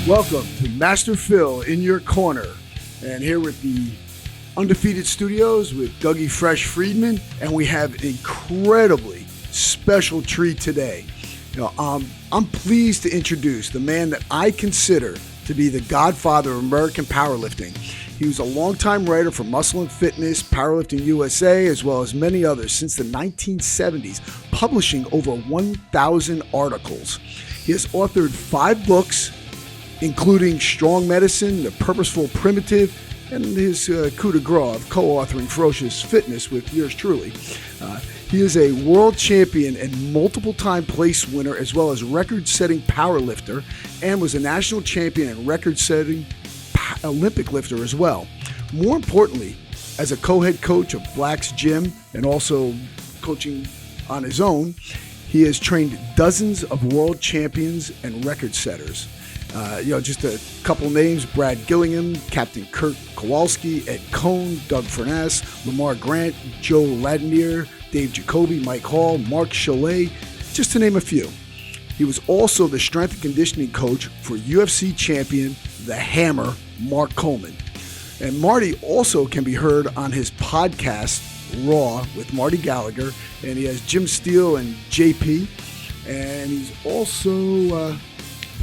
Welcome to Master Phil in your corner, and here with the Undefeated Studios with Dougie Fresh Friedman, and we have an incredibly special treat today. I'm pleased to introduce the man that I consider to be the Godfather of American powerlifting. He was a longtime writer for Muscle and Fitness, Powerlifting USA, as well as many others since the 1970s, publishing over 1,000 articles. He has authored 5 books, including Strong Medicine, The Purposeful Primitive, and his coup de grace of co-authoring Ferocious Fitness with yours truly. He is a world champion and multiple-time place winner, as well as record-setting powerlifter, and was a national champion and record-setting Olympic lifter as well. More importantly, as a co-head coach of Black's Gym and also coaching on his own, he has trained dozens of world champions and record setters. Just a couple names: Brad Gillingham, Captain Kurt Kowalski, Ed Cohn, Doug Furness, Lamar Grant, Joe Ladinier, Dave Jacoby, Mike Hall, Mark Cholet, just to name a few. He was also the strength and conditioning coach for UFC champion, the Hammer, Mark Coleman. And Marty also can be heard on his podcast, Raw, with Marty Gallagher, and he has Jim Steele and JP, and he's also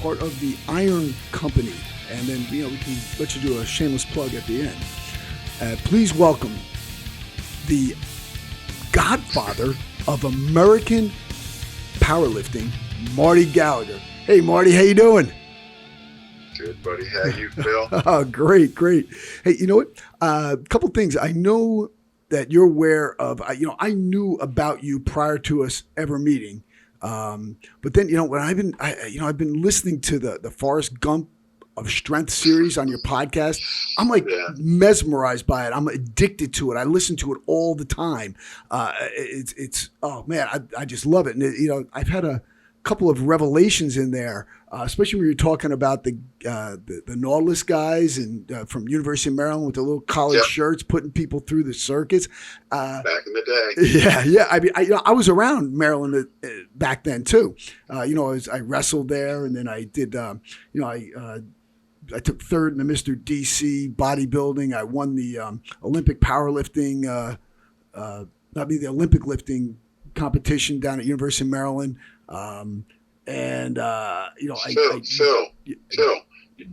part of the Iron Company. And then, we can let you do a shameless plug at the end. Please welcome the Godfather of American powerlifting, Marty Gallagher. Hey, Marty, how you doing? Good, buddy. How you, Phil? Oh, great. Hey, you know what? A couple things. I know that you're aware of. I knew about you prior to us ever meeting. But then, when I've been listening to the Forrest Gump of Strength series on your podcast, I'm mesmerized by it. I'm addicted to it. I listen to it all the time. It's oh man, I just love it. And I've had a couple of revelations in there, especially when you're talking about the Nautilus guys and from University of Maryland with the little collared shirts, putting people through the circuits. Back in the day. Yeah. I mean, I was around Maryland back then too. I wrestled there, and then I did. I took third in the Mr. DC bodybuilding. I won the Olympic powerlifting, the Olympic lifting competition down at University of Maryland. Phil,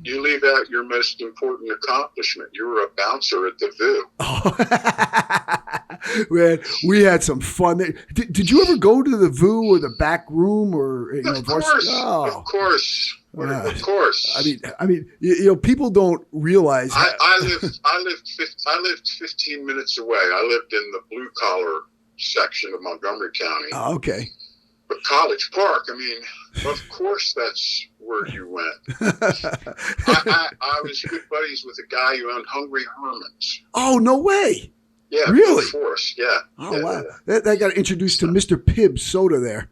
you leave out your most important accomplishment. You were a bouncer at the VU. Oh. Man, we had some fun there. Did you ever go to the VU or the back room or? Of course. Of course. I mean, people don't realize. I lived 15 minutes away. I lived in the blue collar section of Montgomery County. Oh, okay. But College Park, of course that's where you went. I was good buddies with a guy who owned Hungry Herman's. Oh, no way. Yeah. Really? Force, yeah. Oh, yeah, wow. That got introduced to Mr. Pibb's soda there.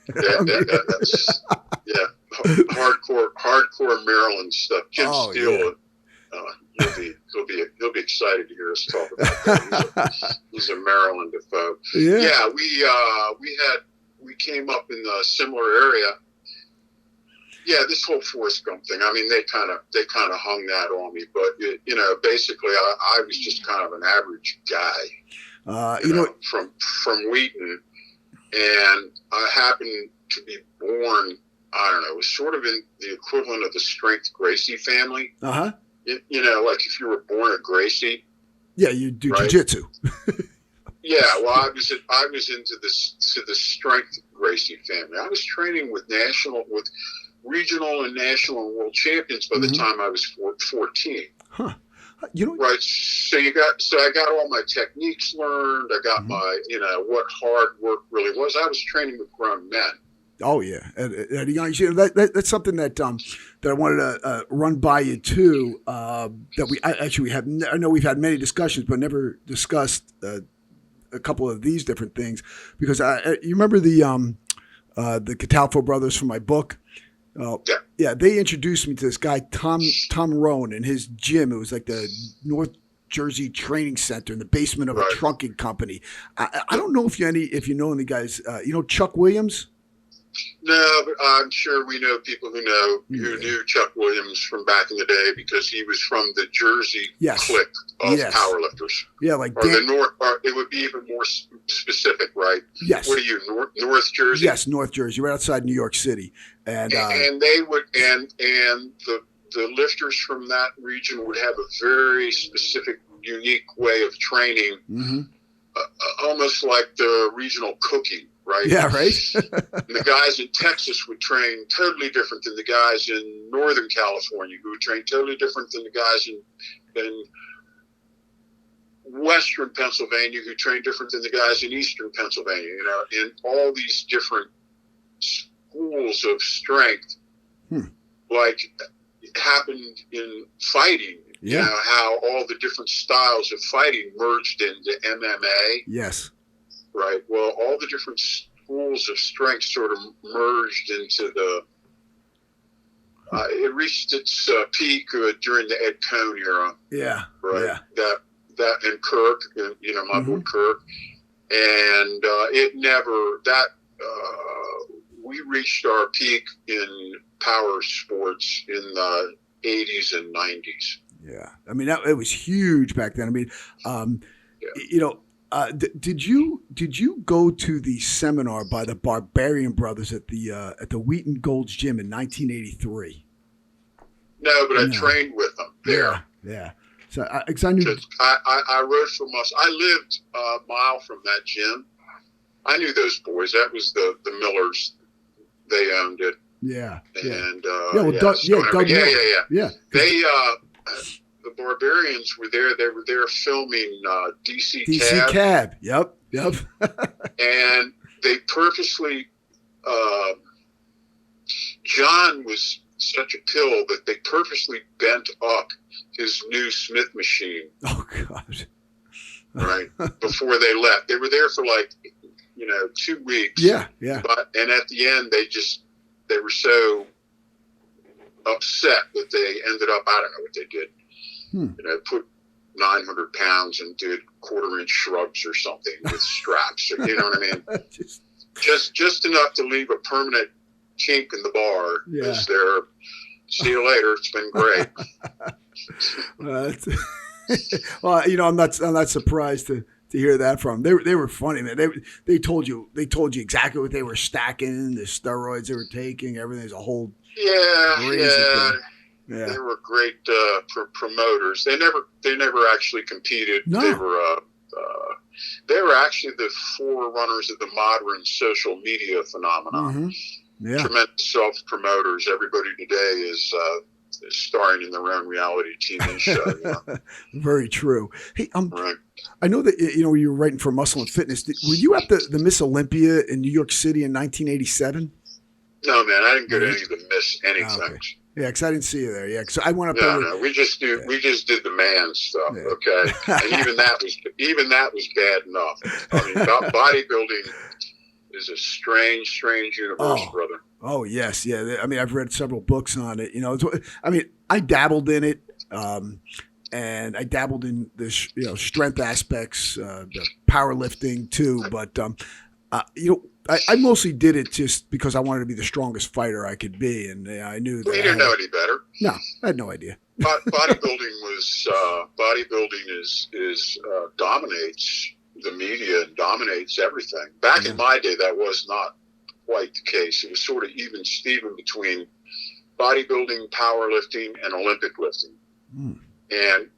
That's hardcore Maryland stuff. Jim Steele. Yeah. He'll be excited to hear us talk about that. He's a Maryland folk. Yeah. We came up in a similar area. Yeah, this whole Forrest Gump thing. They kind of hung that on me, but basically, I was just kind of an average guy. From Wheaton, and I happened to be born. I don't know. It was sort of in the equivalent of the Strength Gracie family. Uh-huh. Like if you were born a Gracie. Yeah, you do jiu-jitsu. Yeah, well, I was into the Strength Gracie family. I was training with regional and national and world champions by the time I was 14. Huh. Right. So I got all my techniques learned. I got my, what hard work really was. I was training with grown men. Oh yeah, that's something that I wanted to run by you too. I know we've had many discussions, but never discussed a couple of these different things because you remember the Catalfo brothers from my book. Yeah, they introduced me to this guy Tom Rohn and his gym. It was like the North Jersey Training Center in the basement of a trunking company. I don't know if you know any guys. Chuck Williams. No, but I'm sure we know people who knew Chuck Williams from back in the day because he was from the Jersey clique of powerlifters. Yeah, like the North. Or it would be even more specific, right? Yes. What are you, North Jersey? Yes, North Jersey, right outside New York City, and they would and the lifters from that region would have a very specific, unique way of training, almost like the regional cooking. Right. Yeah. Right. And the guys in Texas would train totally different than the guys in Northern California, who would train totally different than the guys in Western Pennsylvania, who train different than the guys in Eastern Pennsylvania. You know, in all these different schools of strength, like it happened in fighting. Yeah. You know, how all the different styles of fighting merged into MMA. Yes. Right. Well, all the different schools of strength sort of merged into the. It reached its peak during the Ed Cohn era. Yeah. Right. Yeah. That and Kirk, you know, my boy Kirk, and it never we reached our peak in power sports in the 80s and 90s. Yeah. I mean, it was huge back then. I mean, you know. Did you go to the seminar by the Barbarian Brothers at the Wheaton Gold's Gym in 1983? No, but I trained with them there. Yeah. So I knew. I rode from us. I lived a mile from that gym. I knew those boys. That was the Millers. They owned it. Yeah. And Doug. Yeah. They. The Barbarians were there. They were there filming DC Cab. Yep. And they purposely, John was such a pill that they purposely bent up his new Smith machine. Oh, God. Right. Before they left. They were there for 2 weeks. Yeah. And at the end, they were so upset that they ended up, I don't know what they did. You know, put 900 pounds and did quarter-inch shrugs or something with straps. Or, you know what I mean? just enough to leave a permanent kink in the bar. Yeah. As their, see you later. It's been great. Well, you know, I'm not surprised to hear that from them. They were funny, man. They told you exactly what they were stacking, the steroids they were taking, everything. Is a whole crazy thing. Yeah. They were great promoters. They never actually competed. No. They were actually the forerunners of the modern social media phenomenon. Yeah. Tremendous self-promoters. Everybody today is starring in their own reality TV show. You know? Very true. Hey, right. I know that you were writing for Muscle and Fitness. Were you at the Miss Olympia in New York City in 1987? No, man, I didn't go to any of the Miss anything. Okay. Yeah, because I didn't see you there. Yeah, because I went up there. No, we just did the man stuff. Yeah. Okay, and even that was bad enough. I mean, bodybuilding is a strange universe, brother. Oh yes, yeah. I mean, I've read several books on it. You know, I mean, I dabbled in it, and I dabbled in the strength aspects, the powerlifting too. But I mostly did it just because I wanted to be the strongest fighter I could be, and I knew that. Well, you didn't know any better. No, I had no idea. Bodybuilding dominates the media and dominates everything. Back in my day, that was not quite the case. It was sort of even Steven between bodybuilding, powerlifting, and Olympic lifting. And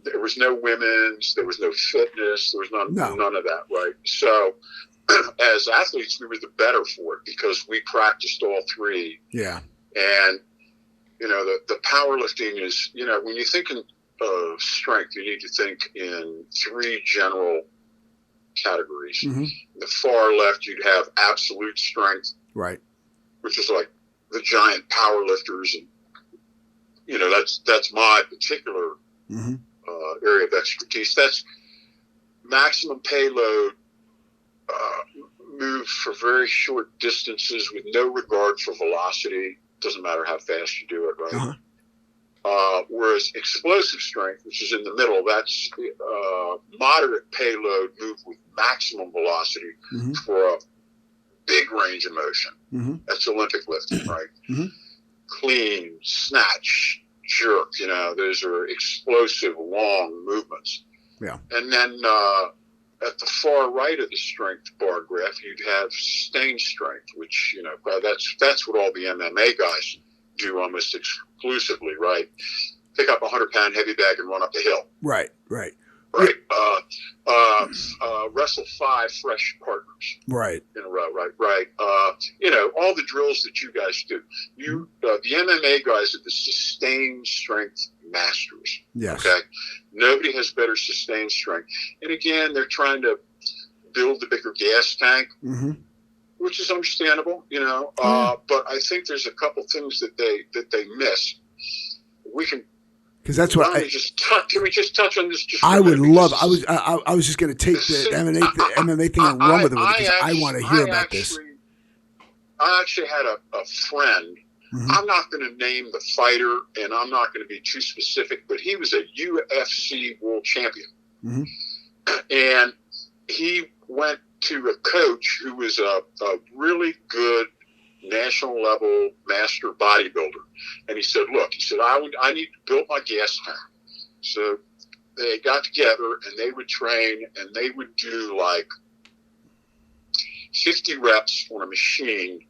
there was no women's, there was no fitness, there was none of that, right? So as athletes, we were the better for it because we practiced all three. Yeah. And, the powerlifting is, when you think of strength, you need to think in three general categories. In the far left, you'd have absolute strength. Right. Which is like the giant power lifters. And, that's my particular area of expertise. That's maximum payload, move for very short distances with no regard for velocity. Doesn't matter how fast you do it, right? Whereas explosive strength, which is in the middle, that's moderate payload, move with maximum velocity for a big range of motion. Mm-hmm. That's Olympic lifting, right? Mm-hmm. Clean, snatch, jerk. Those are explosive, long movements. Yeah. And then at the far right of the strength bar graph, you'd have sustained strength, which that's what all the MMA guys do almost exclusively, right? Pick up a 100-pound heavy bag and run up the hill. Right. Right. Wrestle 5 fresh partners. Right. In a row. Right. All the drills that you guys do. The MMA guys are the sustained strength masters. Yes. Okay. Nobody has better sustained strength. And again, they're trying to build the bigger gas tank, mm-hmm. which is understandable, but I think there's a couple things that they miss. We can. Because that's what can we just touch on this? I would love. I was just going to take the MMA thing and run with it because I want to hear about this. I actually had a friend. Mm-hmm. I'm not going to name the fighter, and I'm not going to be too specific, but he was a UFC world champion, mm-hmm. and he went to a coach who was a really good national level master bodybuilder, and he said, I need to build my gas tank. So they got together and they would train, and they would do like 50 reps on a machine,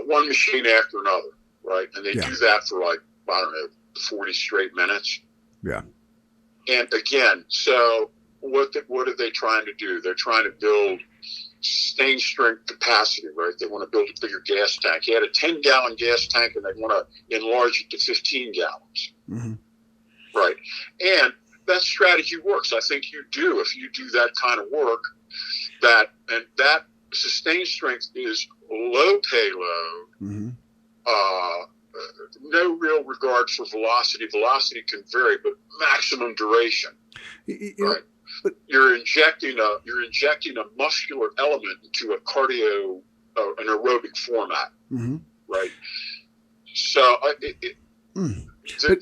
one machine after another, right? And they do that for 40 straight minutes. Yeah. And again, so what are they trying to do? They're trying to build sustained strength capacity, right? They want to build a bigger gas tank. He had a 10-gallon gas tank, and they want to enlarge it to 15 gallons. Mm-hmm. Right. And that strategy works. I think you do. If you do that kind of work, that sustained strength is low payload, mm-hmm. No real regard for velocity. Velocity can vary, but maximum duration. Right. But you're injecting a muscular element into a cardio, an aerobic format, mm-hmm. right? So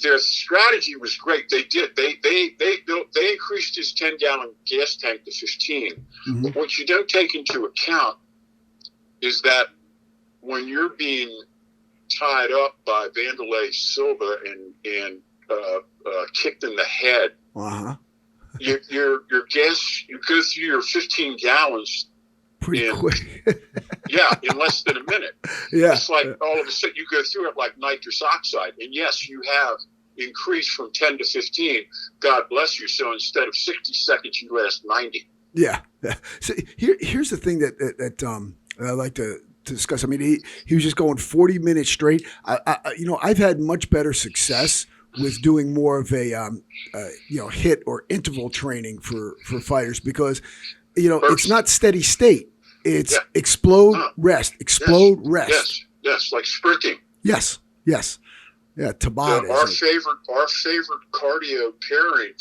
their strategy was great. They did. They increased his 10-gallon gas tank to 15. Mm-hmm. But what you don't take into account is that when you're being tied up by Vanderlei Silva and kicked in the head. Uh-huh. Your gas, you go through your 15 gallons pretty quick. in less than a minute. Yeah. It's like all of a sudden you go through it like nitrous oxide. And yes, you have increased from 10 to 15. God bless you. So instead of 60 seconds, you last 90. Yeah. So here's the thing that I like to discuss. I mean, he was just going 40 minutes straight. I've had much better success with doing more of a HIIT or interval training for fighters because it's not steady state. It's explode, rest, explode, rest. Yes, like sprinting. Yes. Yeah, Tabata. Our favorite cardio pairing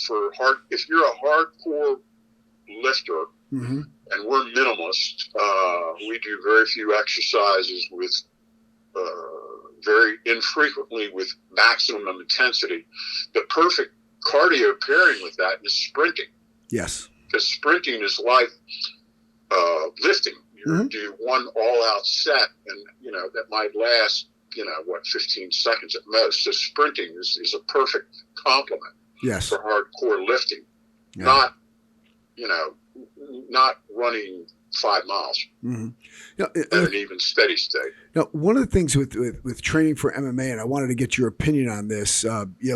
if you're a hardcore lifter, mm-hmm. and we're minimalist, we do very few exercises with very infrequently with maximum intensity. The perfect cardio pairing with that is sprinting. Yes. Because sprinting is like lifting. You mm-hmm. do one all-out set, and that might last 15 seconds at most. So sprinting is a perfect complement. Yes. For hardcore lifting. Yeah. Not running 5 miles. Mm-hmm. At an even steady state. Now, one of the things with training for MMA, and I wanted to get your opinion on this,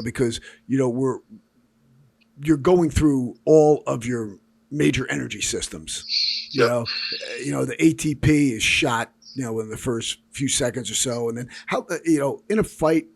because you're going through all of your major energy systems. The ATP is shot, in the first few seconds or so, and then how in a fight,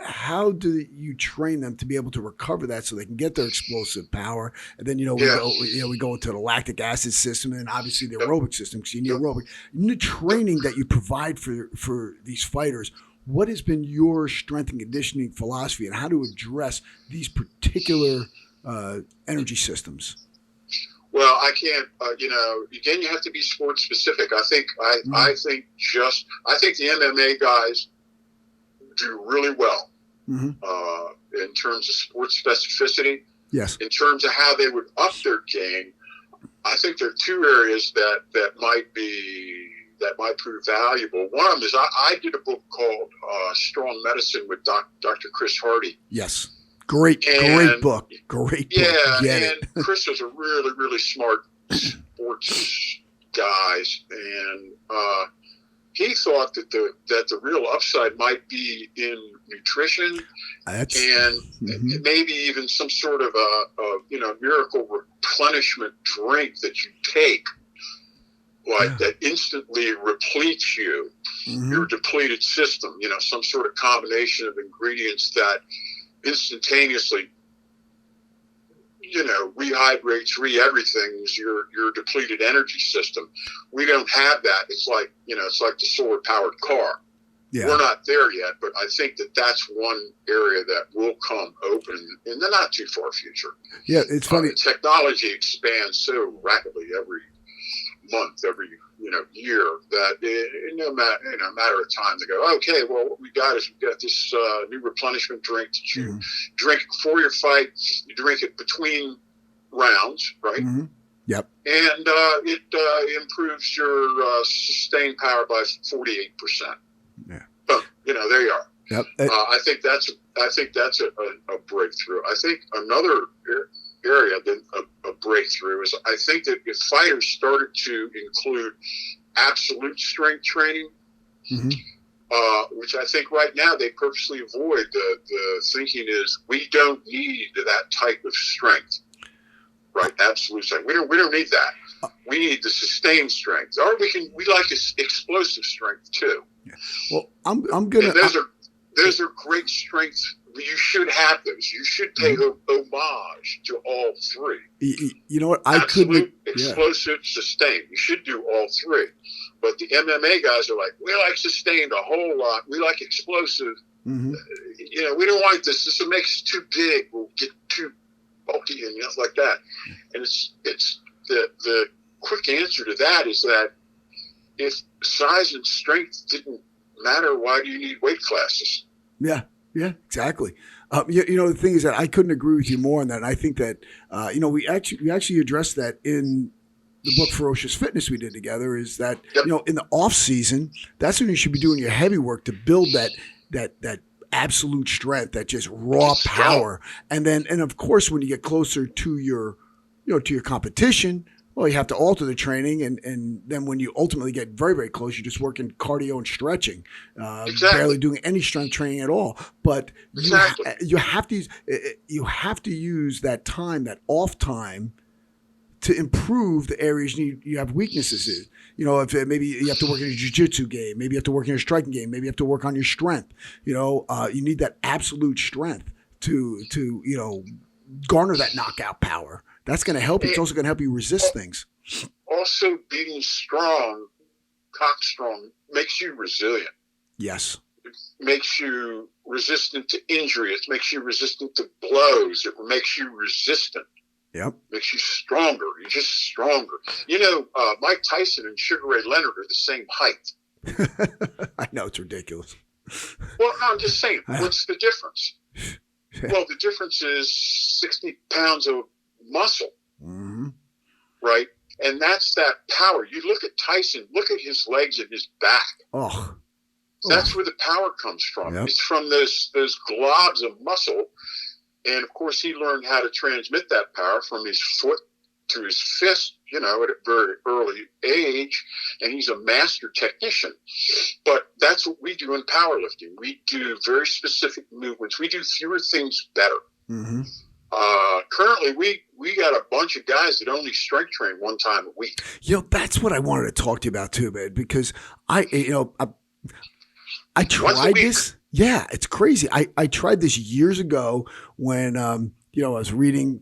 how do you train them to be able to recover that so they can get their explosive power? And then, we go into the lactic acid system and obviously the aerobic system because you need aerobic. In the training that you provide for these fighters, what has been your strength and conditioning philosophy and how to address these particular energy systems? Well, I can't, again, you have to be sport specific. I think the MMA guys do really well mm-hmm. In terms of sports specificity. Yes. In terms of how they would up their game, I think there are two areas that might be that might prove valuable. One of them is I did a book called Strong Medicine with Dr. Chris Hardy. Yes. Great book. Great book. Yeah, Get and it. Chris was a really, really smart sports guy, and he thought that the real upside might be in nutrition and maybe even some sort of a miracle replenishment drink that you take, like that instantly repletes you, your depleted system. Some sort of combination of ingredients that instantaneously, rehydrates, everything's your depleted energy system. We don't have that. It's like the solar powered car. Yeah. We're not there yet, but I think that's one area that will come open in the not too far future. Yeah, it's funny. Technology expands so rapidly every month, every year, that in no matter of time they go, okay, well, what we got is we've got this new replenishment drink that you drink before your fight, you drink it between rounds, right? Yep. And it improves your sustained power by 48%. Yeah. But there you are. Yep. I think that's a breakthrough. I think another area that a breakthrough is, I think that if fighters started to include absolute strength training, which I think right now they purposely avoid. The thinking is we don't need that type of strength, right? Absolute strength. We don't need that. We need the sustained strength, or we like explosive strength too. Yeah. Well, I'm gonna. And those are great strengths. You should have those. You should pay homage to all three. You know what? Absolute, explosive, sustained. You should do all three. But the MMA guys are like, we like sustained a whole lot. We like explosive. We don't like this. This makes it too big. We'll get too bulky and stuff like that. And it's the quick answer to that is that if size and strength didn't matter, why do you need weight classes? Yeah. Yeah, exactly. The thing is that I couldn't agree with you more on that. And I think that, we actually addressed that in the book Ferocious Fitness we did together, is that, in the off season, that's when you should be doing your heavy work to build that absolute strength, that just raw power. And of course, when you get closer to your competition, well, you have to alter the training, and then when you ultimately get very, very close, you're just working cardio and stretching, barely doing any strength training at all. But you have to use that time, that off time, to improve the areas you have weaknesses in. If maybe you have to work in your jiu-jitsu game, maybe you have to work in your striking game, maybe you have to work on your strength. You need that absolute strength to garner that knockout power. That's going to help you. It's also going to help you resist things. Also, being strong, cock strong, makes you resilient. Yes. It makes you resistant to injury. It makes you resistant to blows. It makes you resistant. Yep. Makes you stronger. You're just stronger. Mike Tyson and Sugar Ray Leonard are the same height. I know, it's ridiculous. Well, no, I'm just saying. What's the difference? Well, the difference is 60 pounds of muscle, right? And that's that power. You look at Tyson, look at his legs and his back. That's where the power comes from. Yep. It's from those globs of muscle. And of course, he learned how to transmit that power from his foot to his fist, at a very early age. And he's a master technician. But that's what we do in powerlifting. We do very specific movements. We do fewer things better. Currently, we got a bunch of guys that only strength train one time a week. That's what I wanted to talk to you about too, man, because I tried this. Yeah, it's crazy. I tried this years ago when, I was reading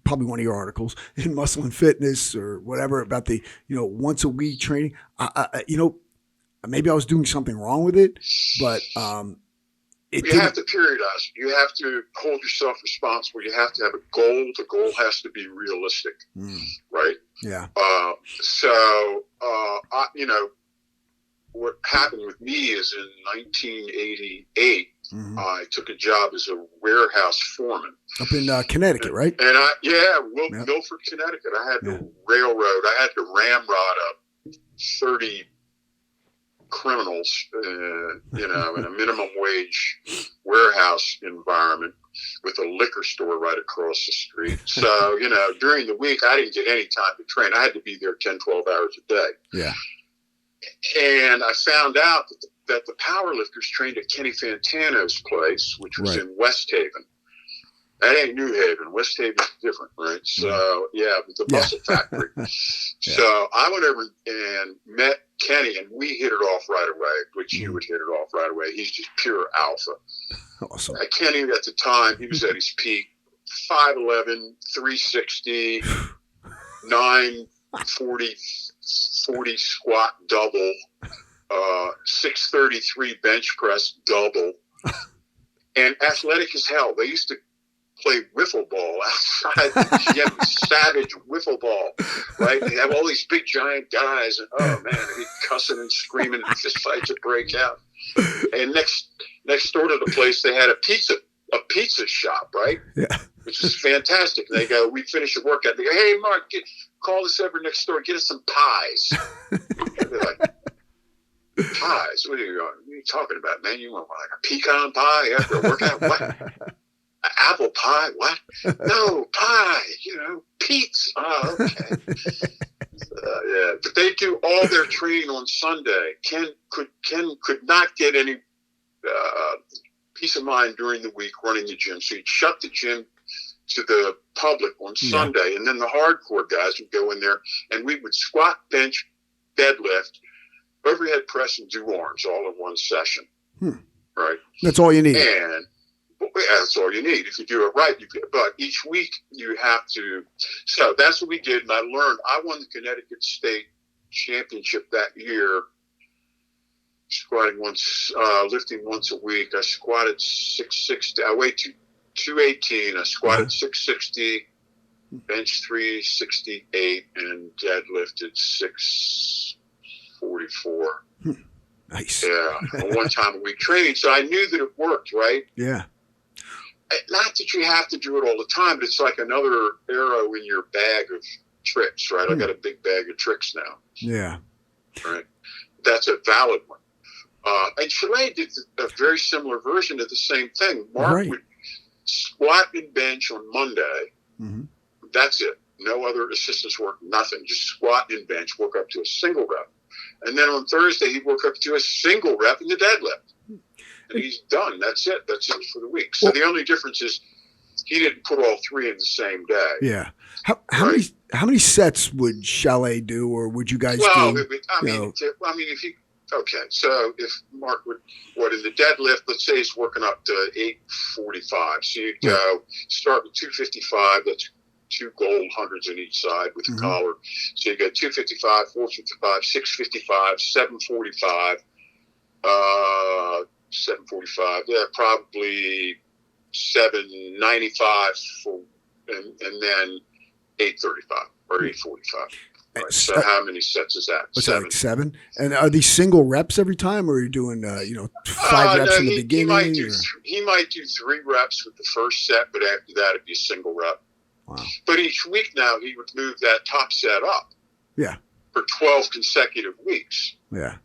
probably one of your articles in Muscle and Fitness or whatever about the, once a week training. Maybe I was doing something wrong with it, but you have to periodize. You have to hold yourself responsible. You have to have a goal. The goal has to be realistic, right? Yeah. What happened with me is in 1988, I took a job as a warehouse foreman. Up in Connecticut, right? And Milford, Connecticut. I had to railroad. I had to ramrod a 30 criminals, you know, in a minimum wage warehouse environment with a liquor store right across the street. So, you know, during the week, I didn't get any time to train. I had to be there 10, 12 hours a day. Yeah. And I found out that the powerlifters trained at Kenny Fantano's place, which was in West Haven. That ain't New Haven. West Haven's different, right? So, yeah, the muscle factory. So I went over and met Kenny, and we hit it off right away, which you would hit it off right away. He's just pure alpha. Awesome. Kenny, at the time, he was at his peak, 5'11", 360, 940, 40 squat double, 633 bench press double, and athletic as hell. They used to play wiffle ball outside the gym, savage wiffle ball, right? They have all these big giant guys, and oh man, they'd cussing and screaming, and fist fights would break out. And next door to the place, they had a pizza shop, right? Yeah. Which is fantastic. And they go, we finish the workout. They go, hey Mark, call us over next door, get us some pies. And they're like, pies? What are you talking about, man? You want like a pecan pie after a workout? What? Apple pie? What? No, pie. You know, pizza. Oh, okay. Yeah, but they do all their training on Sunday. Ken could not get any peace of mind during the week running the gym, so he'd shut the gym to the public on Sunday, and then the hardcore guys would go in there, and we would squat, bench, deadlift, overhead press, and do arms all in one session. Right. That's all you need. And that's all you need. If you do it right, but each week you have to. So that's what we did, and I learned. I won the Connecticut State Championship that year, squatting once, lifting once a week. I squatted 660. I weighed 218. I squatted 660, bench 368, and deadlifted 644. Nice. Yeah, one time a week training. So I knew that it worked, right? Yeah. Not that you have to do it all the time, but it's like another arrow in your bag of tricks, right? I got a big bag of tricks now. Yeah. Right. That's a valid one. And Chalet did a very similar version of the same thing. Mark would squat and bench on Monday. Mm-hmm. That's it. No other assistance work, nothing. Just squat and bench, work up to a single rep. And then on Thursday, he'd work up to a single rep in the deadlift. And he's done. That's it. That's it for the week. So the only difference is he didn't put all three in the same day. Yeah. How many sets would Chalet do, or would you guys do? If you so if Mark would in the deadlift, let's say he's working up to 845. So you'd go start with 255. That's 2 gold hundreds on each side with the collar. So you got 255, 455, 655, 745. 745. Yeah, probably 795 and then 835 or 845. Right. So how many sets is that? What's that, like 7? And are these single reps every time, or are you doing 5 reps in the beginning? He might do 3 reps with the first set, but after that it'd be a single rep. Wow. But each week now he would move that top set up. Yeah. For 12 consecutive weeks. Yeah.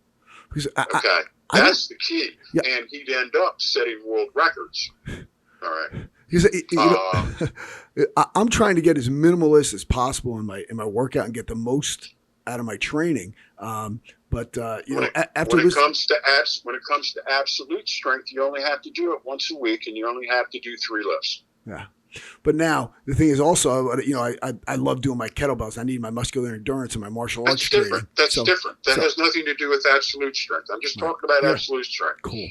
Okay. That's the key. Yeah. And he'd end up setting world records. All right. I'm trying to get as minimalist as possible in my workout and get the most out of my training. When it comes to absolute strength, you only have to do it once a week, and you only have to do 3 lifts. Yeah. But now the thing is also, I love doing my kettlebells. I need my muscular endurance and my martial arts training. That's different. That has nothing to do with absolute strength. I'm just talking about absolute strength. Cool.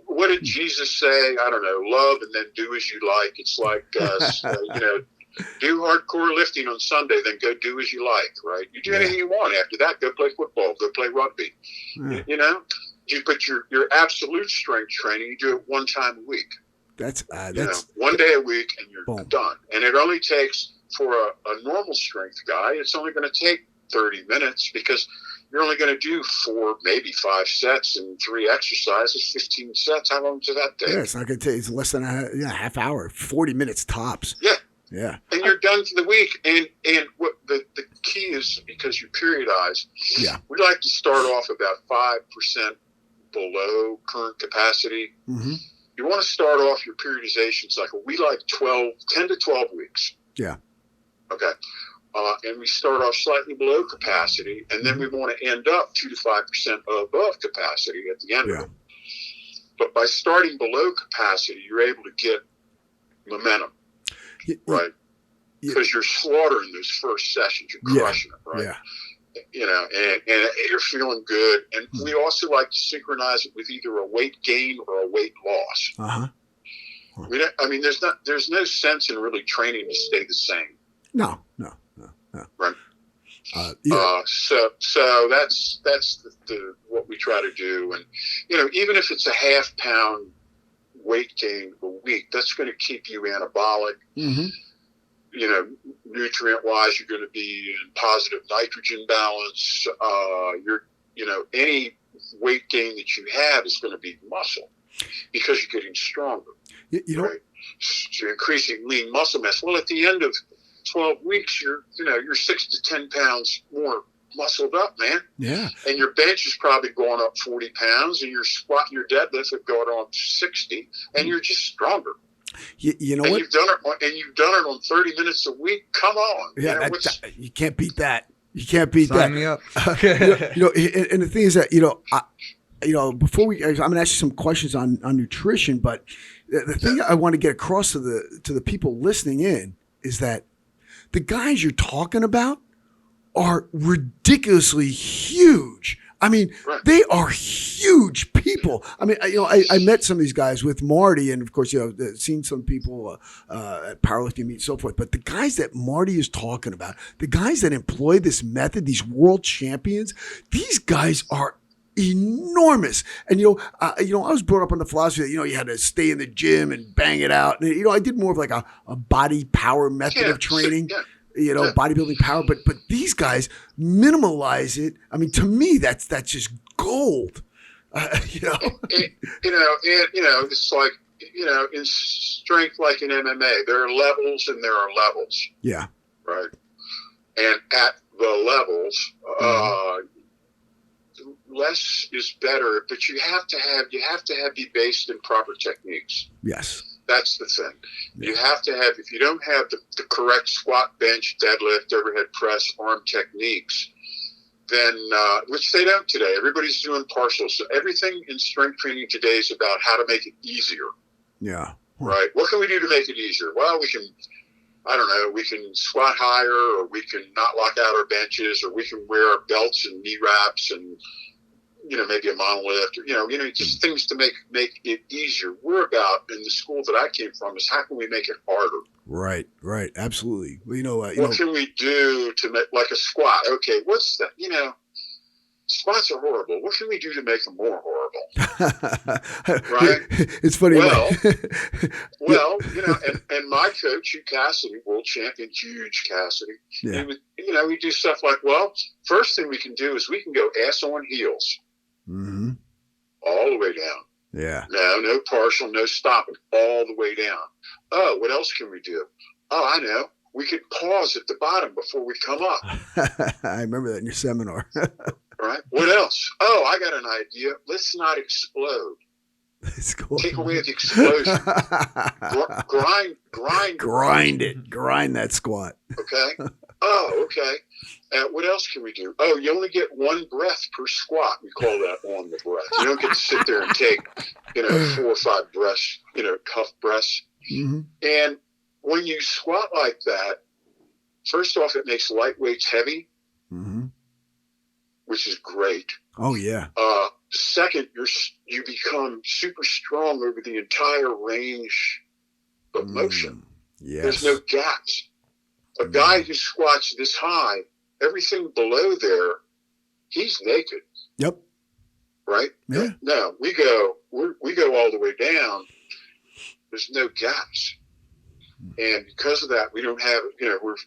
What did Jesus say? I don't know. Love and then do as you like. It's like, do hardcore lifting on Sunday, then go do as you like, right? You do anything you want. After that, go play football, go play rugby. Yeah. But your absolute strength training, you do it one time a week. That's one day a week, and you're done. And it only takes, for a normal strength guy, it's only going to take 30 minutes because you're only going to do 4, maybe 5 sets and 3 exercises, 15 sets. How long does that take? Yeah, it's not going to take. It's less than a half hour, 40 minutes tops. Yeah. Yeah. And you're done for the week. And what the key is, because you periodize. Yeah. We like to start off about 5% below current capacity. Mm-hmm. You want to start off your periodization cycle. We like 10 to 12 weeks. Yeah. Okay. And we start off slightly below capacity, and then we want to end up 2 to 5% above capacity at the end of it. But by starting below capacity, you're able to get momentum, right? Because you're slaughtering those first sessions. You're crushing it, right? Yeah. You know, and you're feeling good. And we also like to synchronize it with either a weight gain or a weight loss. Uh-huh. I mean, there's no sense in really training to stay the same. No. Right. So that's the what we try to do. And, you know, even if it's a half-pound weight gain a week, that's going to keep you anabolic. Mm-hmm. You know, nutrient-wise, you're going to be in positive nitrogen balance. Any weight gain that you have is going to be muscle because you're getting stronger. Right? So you're increasing lean muscle mass. Well, at the end of 12 weeks, you're 6 to 10 pounds more muscled up, man. Yeah. And your bench is probably going up 40 pounds, and your squat and your deadlift have gone up 60, and you're just stronger. You know and what? You've done it on 30 minutes a week. Come on. Yeah, you can't beat that. You can't beat that. Sign me up. And the thing is that, before I'm going to ask you some questions on nutrition, but the thing I want to get across to the people listening in is that the guys you're talking about are ridiculously huge. I mean, they are huge people. I mean, I met some of these guys with Marty, and of course, seen some people at powerlifting meet and so forth. But the guys that Marty is talking about, the guys that employ this method, these world champions, these guys are enormous. And I was brought up on the philosophy that you had to stay in the gym and bang it out. And I did more of like a body power method of training. Bodybuilding power, but these guys minimalize it. I mean, to me, that's just gold. It's like in strength, like in MMA, there are levels and there are levels. Yeah. Right. And at the levels, less is better, but you have to be based in proper techniques. Yes. That's the thing. You have to have, if you don't have the correct squat, bench, deadlift, overhead press, arm techniques, then, which they don't today. Everybody's doing partials. So everything in strength training today is about how to make it easier. Yeah. Right. What can we do to make it easier? Well, we can squat higher, or we can not lock out our benches, or we can wear our belts and knee wraps and, maybe a monolift, or, just things to make it easier. We're about, in the school that I came from, is how can we make it harder? Right. Absolutely. Well, what can we do to make, like a squat? Okay, what's that? Squats are horrible. What can we do to make them more horrible? Right? It's funny. And my coach, Hugh Cassidy, world champion, huge Cassidy, we do stuff like, well, first thing we can do is we can go ass on heels. Mm-hmm. All the way down. Yeah. No partial, no stopping, all the way down. Oh, what else can we do? Oh, I know. We could pause at the bottom before we come up. I remember that in your seminar. Right. What else? Oh, I got an idea. Let's not explode. That's cool. Take away the explosion. Grind that squat. Okay. Oh, okay. What else can we do? Oh, you only get one breath per squat. We call that on the breath. You don't get to sit there and take, 4 or 5 breaths, cuff breaths. Mm-hmm. And when you squat like that, first off, it makes lightweights heavy, mm-hmm. which is great. Oh, yeah. Second, you become super strong over the entire range of motion. Yes. There's no gaps. A guy who squats this high, everything below there, he's naked. Yep. Right? Yeah. No, we go all the way down. There's no gaps. And because of that, we don't have,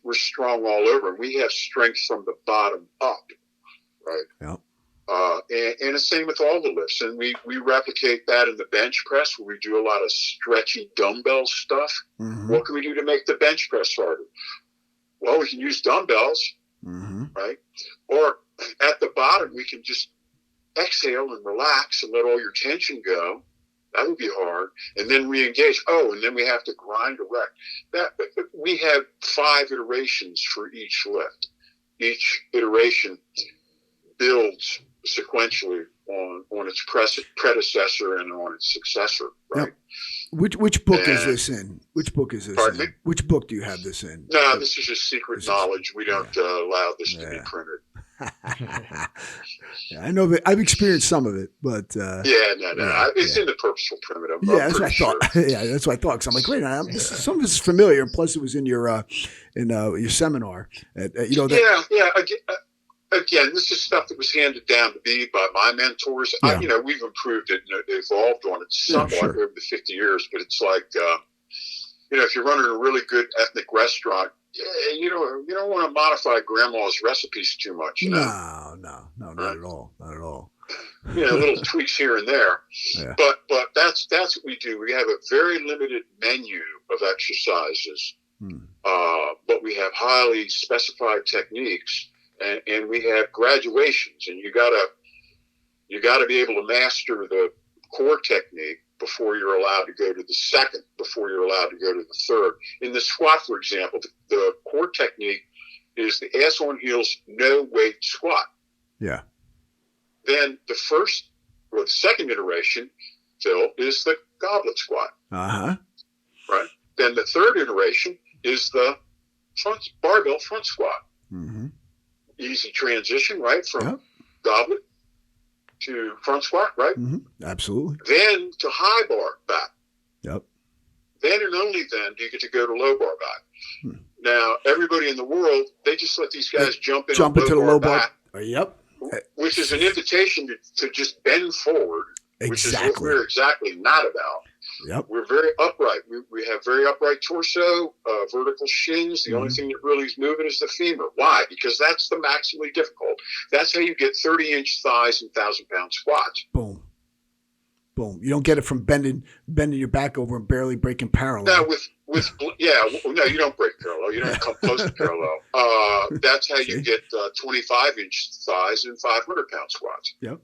we're strong all over, and we have strength from the bottom up. Right? Yep. And the same with all the lifts. And we replicate that in the bench press, where we do a lot of stretchy dumbbell stuff. Mm-hmm. What can we do to make the bench press harder? Well, we can use dumbbells, mm-hmm. right? Or at the bottom, we can just exhale and relax and let all your tension go. That would be hard. And then re-engage. Oh, and then we have to grind erect. We have 5 iterations for each lift. Each iteration builds sequentially on its predecessor and on its successor, right? Yep. Which book is this in? Which book is this Pardon in? me? Which book do you have this in? No, this is just secret knowledge. We don't allow this to be printed. Yeah, I know that I've experienced some of it, but no. It's in the purposeful primitive. That's what I thought. Yeah, that's what I thought. Because I'm like, wait, some of this is familiar. And plus, it was in your seminar. Again, this is stuff that was handed down to me by my mentors. Yeah. We've improved it and evolved on it somewhat over the 50 years. But it's like, if you're running a really good ethnic restaurant, you don't want to modify grandma's recipes too much. No, not at all. Not at all. Little tweaks here and there. Yeah. But that's what we do. We have a very limited menu of exercises, but we have highly specified techniques, and we have graduations. And you gotta be able to master the core technique before you're allowed to go to the second, before you're allowed to go to the third. In the squat, for example, the core technique is the ass on heels, no weight squat. Yeah. Then the second iteration, Phil, is the goblet squat. Uh-huh. Right. Then the third iteration is the barbell front squat. Mm-hmm. Easy transition, right? From goblet to front squat, right? Mm-hmm. Absolutely. Then to high bar back. Yep. Then and only then do you get to go to low bar back. Now, everybody in the world, they just let these guys jump into the low bar back. Yep. Which is an invitation to just bend forward, which is what we're exactly not about. Yep. We're very upright. We have very upright torso, vertical shins. The only thing that really is moving is the femur. Why? Because that's the maximally difficult. That's how you get 30-inch thighs and 1,000-pound squats. Boom. Boom. You don't get it from bending your back over and barely breaking parallel. No, no, you don't break parallel. You don't come close to parallel. That's how you get 25-inch thighs and 500-pound squats. Yep.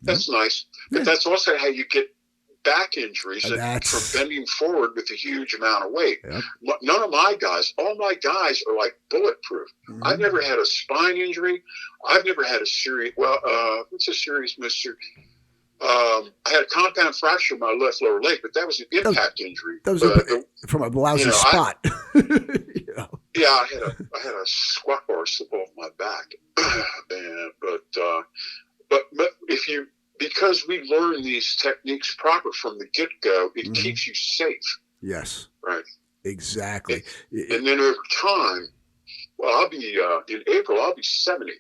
That's nice. But that's also how you get back injuries from bending forward with a huge amount of weight. Yep. None of my guys, all my guys are like bulletproof. Mm-hmm. I've never had a spine injury. I've never had a serious, what's a serious mister? I had a compound fracture in my left lower leg, but that was an impact injury. That was from a lousy spot. Yeah, I had a squat bar slip off my back. But because we learn these techniques proper from the get-go, it keeps you safe. Yes. Right. Exactly. And then over time, I'll be in April, I'll be 70.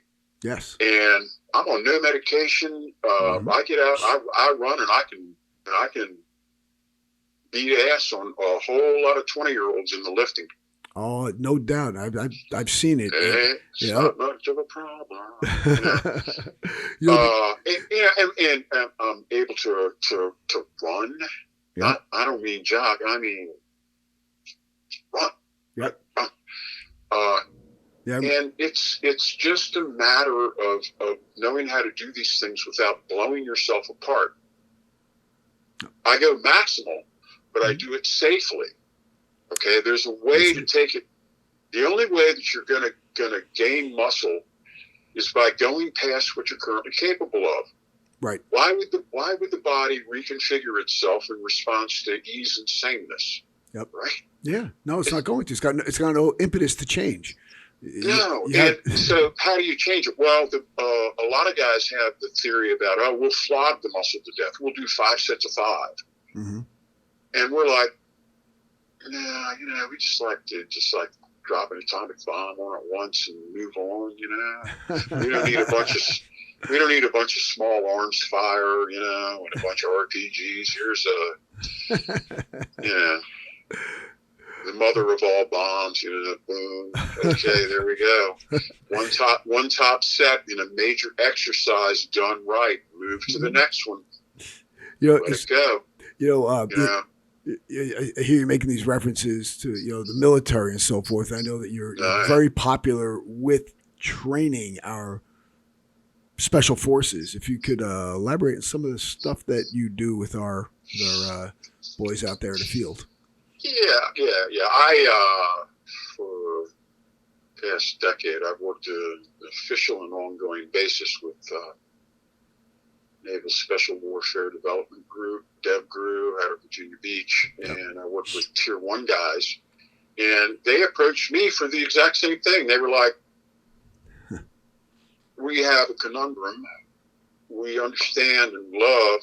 Yes. And I'm on no medication. I get out, I run, and I can beat ass on a whole lot of 20-year-olds in the lifting. Oh, no doubt. I've seen it. It's not much of a problem. And I'm able to run. Yeah. I don't mean jog. I mean run. Yep. And it's just a matter of knowing how to do these things without blowing yourself apart. I go maximal, but I do it safely. Okay, there's a way to take it. The only way that you're gonna gain muscle is by going past what you're currently capable of. Right. Why would the body reconfigure itself in response to ease and sameness? Yep. Right. Yeah. No, it's not going to. It's got no impetus to change. No. So how do you change it? Well, a lot of guys have the theory about, we'll flog the muscle to death. We'll do 5 sets of 5. Mm-hmm. And we're like, no, we just like drop an atomic bomb on it once and move on. We don't need a bunch of small arms fire, and a bunch of RPGs. Here's the mother of all bombs, boom. Okay, there we go. One top set in a major exercise done right. Move to the next one. Let it go. I hear you making these references to the military and so forth. I know that you're very popular with training our special forces. If you could elaborate on some of the stuff that you do with our boys out there in the field. Yeah. I for the past decade, I've worked an official and ongoing basis with Naval Special Warfare Development Group, DevGru, out of Virginia Beach, and I worked with Tier 1 guys, and they approached me for the exact same thing. They were like, we have a conundrum. We understand and love,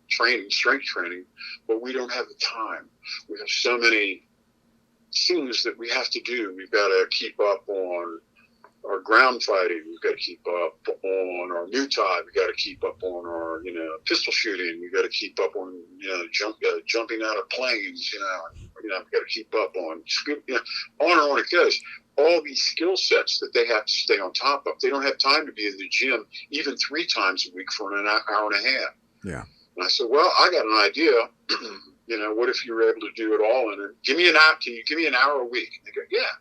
strength training, but we don't have the time. We have so many things that we have to do. We've got to keep up on our ground fighting. We've got to keep up on our MUTAI. We've got to keep up on our, pistol shooting. We've got to keep up on, jumping out of planes. We've got to keep up on, on and on it goes. All these skill sets that they have to stay on top of. They don't have time to be in the gym even 3 times a week for an hour and a half. Yeah. And I said, well, I got an idea. What if you were able to do it all? And give me an hour. Can you give me an hour a week? And they go, yeah.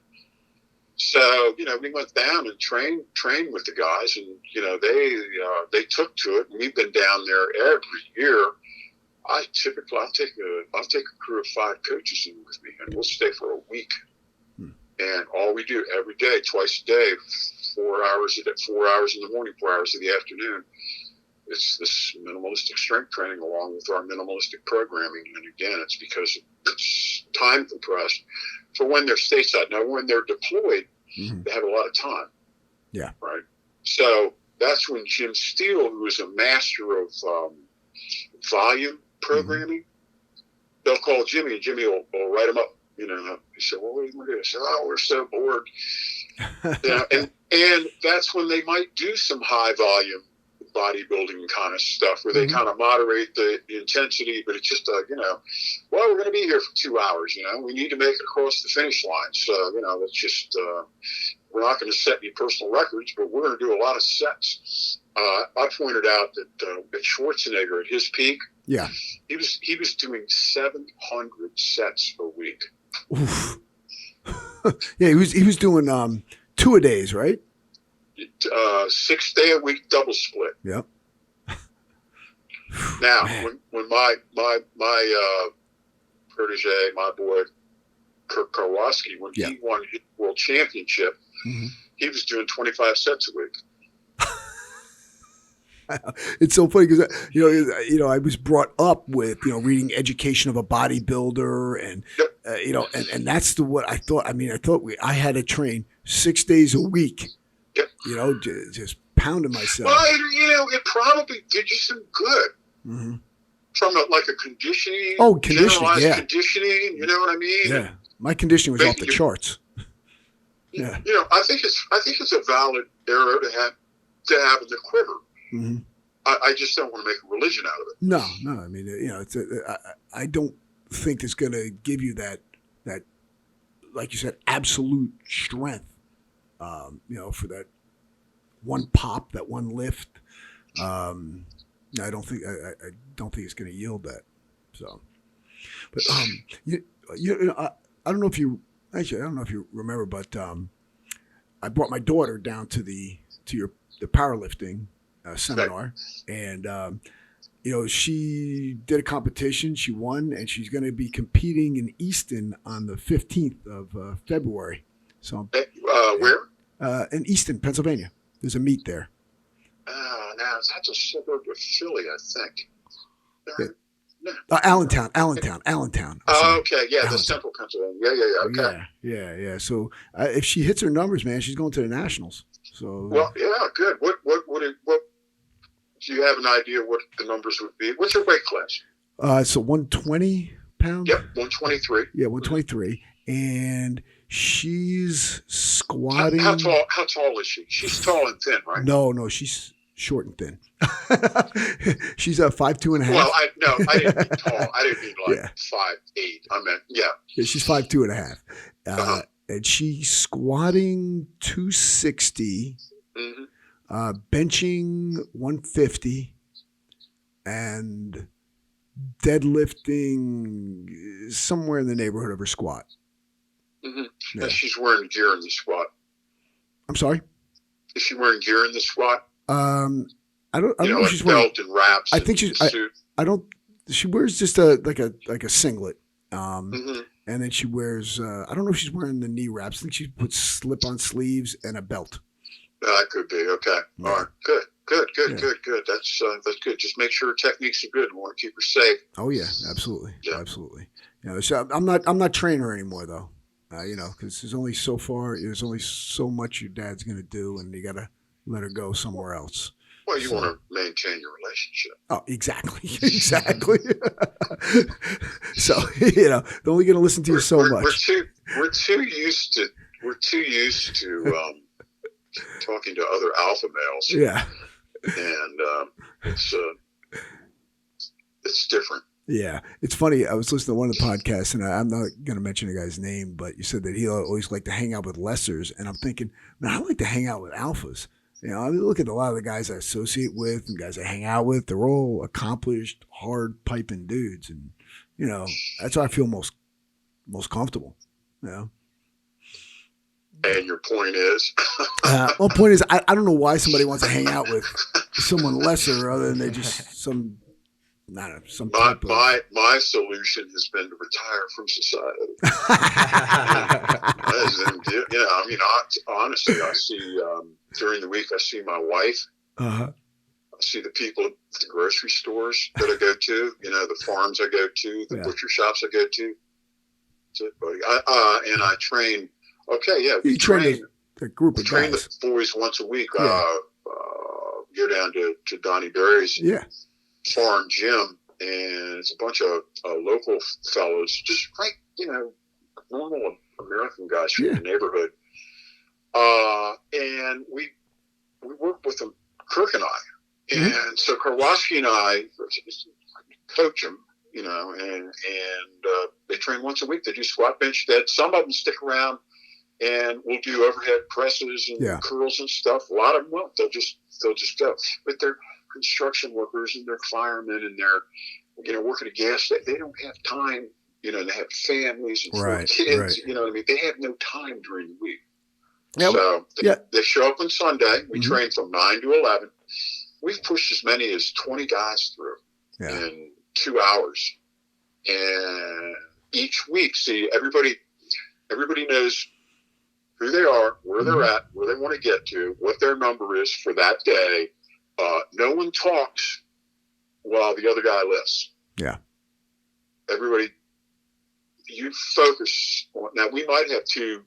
So, we went down and trained with the guys, and, they took to it. And we've been down there every year. I'll take a crew of 5 coaches in with me, and we'll stay for a week. And all we do every day, twice a day, 4 hours in the morning, 4 hours in the afternoon, it's this minimalistic strength training along with our minimalistic programming. And again, it's because it's time compressed for when they're stateside. Now, when they're deployed, they have a lot of time. Yeah. Right. So that's when Jim Steele, who is a master of volume programming, they'll call Jimmy, and Jimmy will write them up. He said, well, what are you going to do? I said, oh, we're so bored. And that's when they might do some high volume bodybuilding kind of stuff where they kind of moderate the intensity, but it's just, well, we're going to be here for 2 hours, we need to make it across the finish line. So, let's just, we're not going to set any personal records, but we're going to do a lot of sets. I pointed out that Schwarzenegger at his peak, he was doing 700 sets a week. Oof. Yeah, he was doing 2 a days, right? 6 day a week double split. Yep. Now, when my protege, my boy Kirk Karwoski, when he won his world championship, he was doing 25 sets a week. It's so funny because I was brought up with reading Education of a Bodybuilder, and and that's what I thought. I mean, I had to train 6 days a week. Yep. Just pounding myself. Well, it probably did you some good from a conditioning. Oh, conditioning, conditioning. You know what I mean? Yeah, my conditioning was off the charts. Yeah. I think it's a valid arrow to have in the quiver. I just don't want to make a religion out of it. No. I mean, I don't think it's going to give you that, like you said, absolute strength. For that one pop, that one lift. I don't think it's going to yield that. So, but I don't know if you remember, but I brought my daughter down to the powerlifting seminar, and she did a competition. She won, and she's going to be competing in Easton on the 15th of February. So, where? In Easton, Pennsylvania. There's a meet there. Now that's a suburb of Philly, I think. No. Allentown. Oh, okay. Yeah, the central Pennsylvania. Yeah. Okay. Yeah. So if she hits her numbers, man, she's going to the nationals. So. Well, yeah, good. What do you have an idea what the numbers would be? What's her weight class? So 120 pounds. Yep, 123. Yeah, 123, and she's squatting. How tall is she? She's tall and thin, right? No, she's short and thin. She's 5'2.5". Well, I didn't mean tall. I didn't mean like 5'8". I meant Yeah, she's 5'2.5". And she's squatting 260, benching 150, and deadlifting somewhere in the neighborhood of her squat. Mm-hmm. Yeah. And she's wearing gear in the squat. I'm sorry? Is she wearing gear in the squat? I don't know if like she's wearing belt and wraps. I think she's. I don't. She wears just a singlet. And then she wears. I don't know if she's wearing the knee wraps. I think she puts slip-on sleeves and a belt. That could be okay. Yeah. All right, good. That's good. Just make sure her techniques are good. We want to keep her safe. Oh yeah, absolutely, absolutely. So I'm not training her anymore though. Because there's only so far. There's only so much your dad's gonna do, and you gotta let her go somewhere else. Well, you want to maintain your relationship. Oh, exactly. So they're only going to listen to you so much. We're too used to talking to other alpha males. Yeah, and it's different. Yeah, it's funny. I was listening to one of the podcasts, and I'm not going to mention the guy's name, but you said that he always liked to hang out with lessers, and I'm thinking, man, I like to hang out with alphas. I look at a lot of the guys I associate with and guys I hang out with. They're all accomplished, hard piping dudes, and that's why I feel most comfortable. And your point is? My point is, I don't know why somebody wants to hang out with someone lesser other than they just some. My solution has been to retire from society. Honestly, I see during the week. I see my wife. I see the people at the grocery stores that I go to. The farms I go to, the butcher shops I go to. That's it, buddy. And I train. Okay, yeah, we train a group of train guys. The boys once a week. Go down to Donnie Berry's. Yeah. Farm gym, and it's a bunch of local fellows, just normal American guys from the neighborhood. And we work with them, Kirk and I. And so Karwoski and I coach them, and they train once a week. They do squat, bench, dead. Some of them stick around and we'll do overhead presses and curls and stuff. A lot of them won't. They'll just go. But they're construction workers and they're firemen and they're working at gas. They don't have time. They have families and kids. Right. You know what I mean? They have no time during the week. Yep. So they show up on Sunday. We train from 9 to 11. We've pushed as many as 20 guys through in 2 hours. And each week, see, everybody knows who they are, where they're at, where they want to get to, what their number is for that day. No one talks while the other guy lifts. Yeah. Everybody, you focus on, now we might have two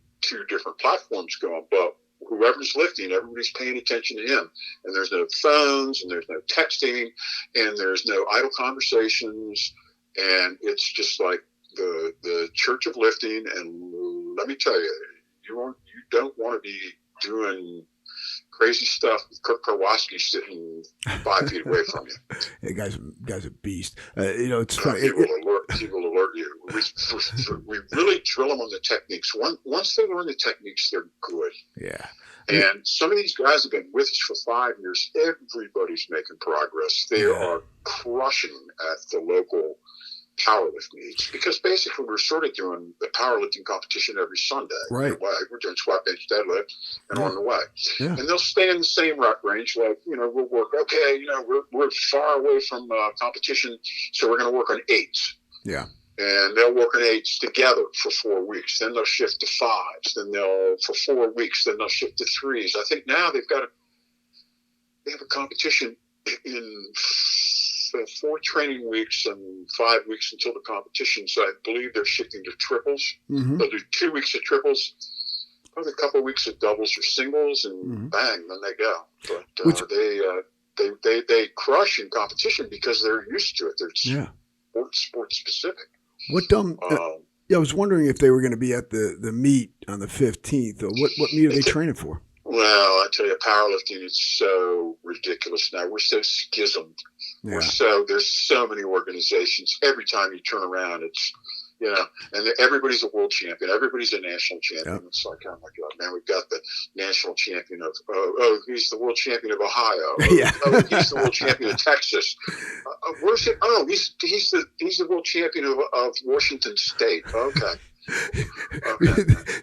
different platforms going, but whoever's lifting, everybody's paying attention to him. And there's no phones and there's no texting and there's no idle conversations. And it's just like the church of lifting. And let me tell you, you don't want to be doing crazy stuff with Kirk Karwoski sitting 5 feet away from you. Yeah, guy's a beast. It's funny. He will alert you. We really drill them on the techniques. Once they learn the techniques, they're good. Yeah. And some of these guys have been with us for 5 years. Everybody's making progress. They are crushing at the local powerlift meets because basically we're sort of doing the powerlifting competition every Sunday. Right. We're doing squat, bench, deadlift, and on the way. Yeah. And they'll stay in the same rut range. Like, we'll work, we're far away from competition, so we're going to work on eights. Yeah. And they'll work on eights together for 4 weeks. Then they'll shift to fives. Then for 4 weeks, then they'll shift to threes. I think now they have a competition in 4 training weeks and 5 weeks until the competition. So I believe they're shifting to triples. Mm-hmm. They'll do 2 weeks of triples, probably a couple of weeks of doubles or singles, and bang, then they go. But they crush in competition because they're used to it. They're sports specific. What I was wondering if they were going to be at the meet on the 15th. Or what meet are they training for? Well, Well, I tell you, powerlifting is so ridiculous now. We're so schismed. Yeah. There's so many organizations. Every time you turn around, it's, and everybody's a world champion. Everybody's a national champion. Yep. It's like, oh my God, man, we've got the national champion of, he's the world champion of Ohio. Yeah. He's the world champion of Texas. Where's it? Oh, he's the world champion of Washington State. Okay.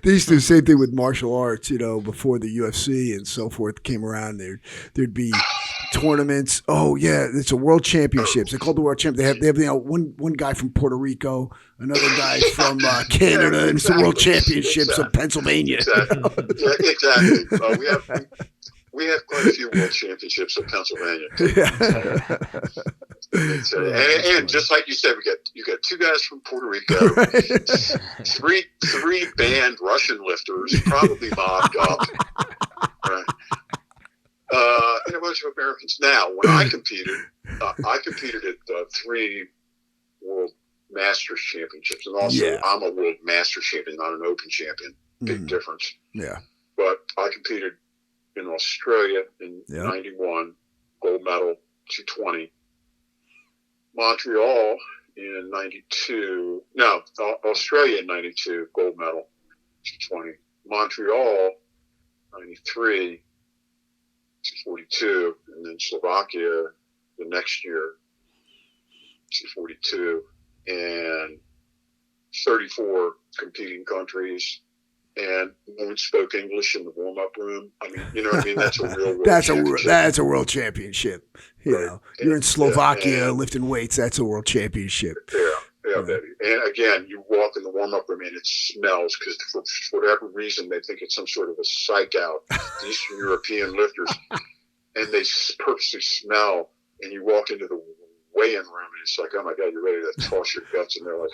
They used to do the same thing with martial arts, before the UFC and so forth came around. There'd be tournaments. Oh yeah, it's a world championships. They call it the world champ. They have one guy from Puerto Rico, another guy from Canada, and it's the world championships of Pennsylvania. Exactly. Yeah, exactly. We have quite a few world championships in Pennsylvania. Yeah. And just like you said, you got two guys from Puerto Rico, right. three banned Russian lifters, probably mobbed up, right. And a bunch of Americans. Now, when I competed at 3 World Masters Championships, and also I'm a World Masters champion, not an Open champion. Big difference. Yeah. But I competed in Australia in 91, gold medal, 220. Montreal in 92. No, Australia in 92, gold medal, 220. Montreal, 93, 242. And then Slovakia the next year, 242. And 34 competing countries. And no one spoke English in the warm-up room. I mean, you know what I mean? That's a real world championship. That's a world championship. You're in Slovakia lifting weights. That's a world championship. Yeah, baby. And again, you walk in the warm-up room and it smells because for whatever reason they think it's some sort of a psych out. The Eastern European lifters, and they purposely smell. And you walk into the weigh-in room and it's like, oh my God, you're ready to toss your guts in there. Like,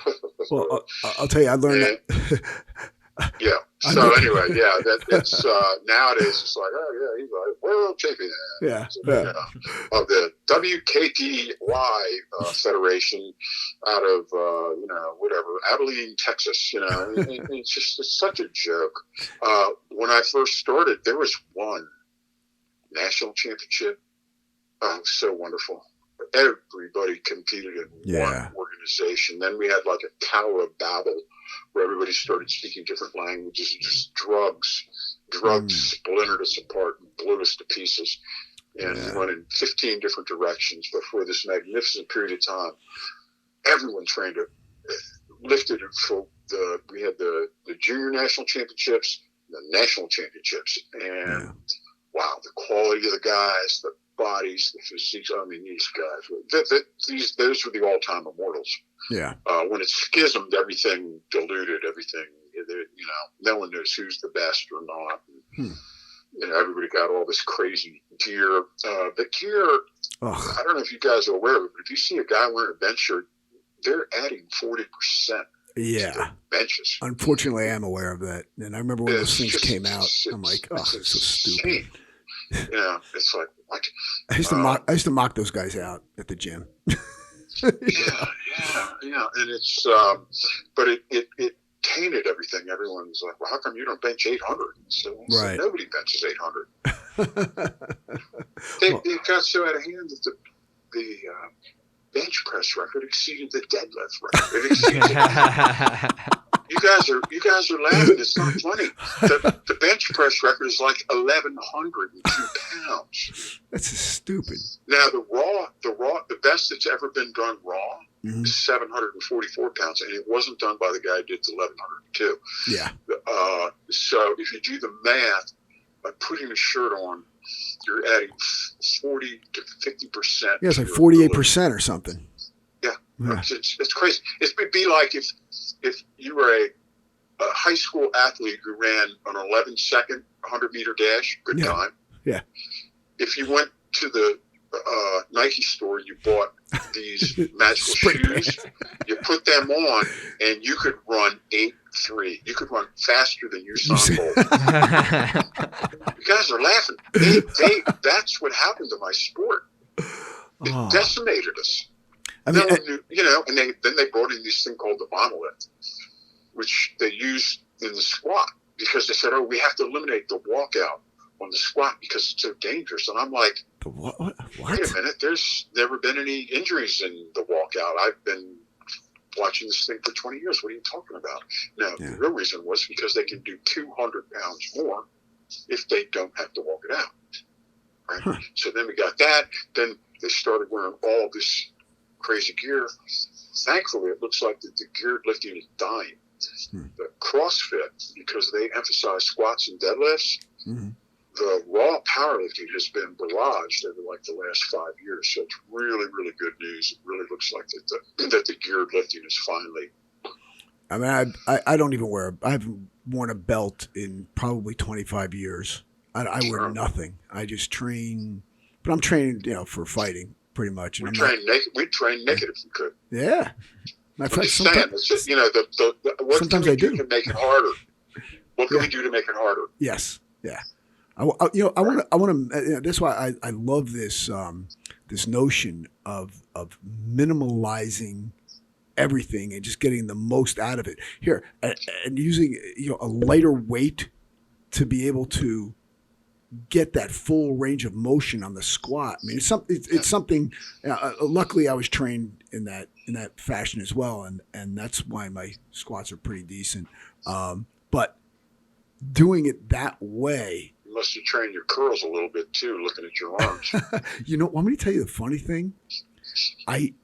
well, I'll tell you, I learned that. Yeah. So anyway, it's nowadays it's like, oh yeah, he's a world champion. Yeah. Of the WKPY Federation out of whatever Abilene, Texas. It's such a joke. When I first started, there was one national championship. Oh, so wonderful. Everybody competed in one organization. Then we had like a Tower of Babel where everybody started speaking different languages. Just drugs splintered us apart and blew us to pieces. And we went in 15 different directions. But for this magnificent period of time, everyone trained lifted it we had the junior national championships, the national championships. And wow, the quality of the guys, the bodies, the physiques. I mean, these guys, those were the all-time immortals. Yeah. When it's schismed, everything diluted, everything, no one knows who's the best or not. Everybody got all this crazy gear. The gear, I don't know if you guys are aware of it, but if you see a guy wearing a bench shirt, they're adding 40%. Yeah. Benches. Unfortunately, I am aware of that. And I remember when those things came out, I'm like, it's so stupid. It's like, what? I used to mock those guys out at the gym. Yeah. And it's, but it tainted everything. Everyone's like, well, how come you don't bench 800? So nobody benches 800. It got so out of hand that the bench press record exceeded the deadlift record. It exceeded. You guys are laughing. It's not funny. The bench press record is like 1,102 pounds. That's stupid. Now the best that's ever been done raw is 744 pounds, and it wasn't done by the guy who did the 1,102. Yeah. So if you do the math, by putting a shirt on, you're adding 40 to 50%. Yeah, it's like 48% or something. Yeah. It's crazy. It'd be like if you were a high school athlete who ran an 11-second 100-meter dash, good time. Yeah. If you went to the Nike store, you bought these magical shoes, you put them on, and you could run 8.3. You could run faster than Usain Bolt. You guys are laughing. That's what happened to my sport. It decimated us. I mean, and then they brought in this thing called the monolith, which they used in the squat because they said, we have to eliminate the walkout on the squat because it's so dangerous. And I'm like, What? wait a minute, there's never been any injuries in the walkout. I've been watching this thing for 20 years. What are you talking about? No, the real reason was because they can do 200 pounds more if they don't have to walk it out. Right? Huh. So then we got that. Then they started wearing all this crazy gear. Thankfully, it looks like the geared lifting is dying. The CrossFit, because they emphasize squats and deadlifts, the raw powerlifting has been barraged over like the last 5 years. So it's really, really good news. It really looks like that the geared lifting is finally. I mean, I don't even I haven't worn a belt in probably 25 years. I wear nothing. I just train, but I'm training, for fighting pretty much. We train naked if we could. Yeah. I'm just saying, it's just, what sometimes can we I do to make it harder? What can we do to make it harder? Yes. Yeah. I want to. That's why I love this this notion of minimalizing everything and just getting the most out of it here, and using a lighter weight to be able to get that full range of motion on the squat. I mean, it's something. Luckily, I was trained in that fashion as well, and that's why my squats are pretty decent. But doing it that way. You must have trained your curls a little bit too, looking at your arms. Want me to tell you the funny thing? I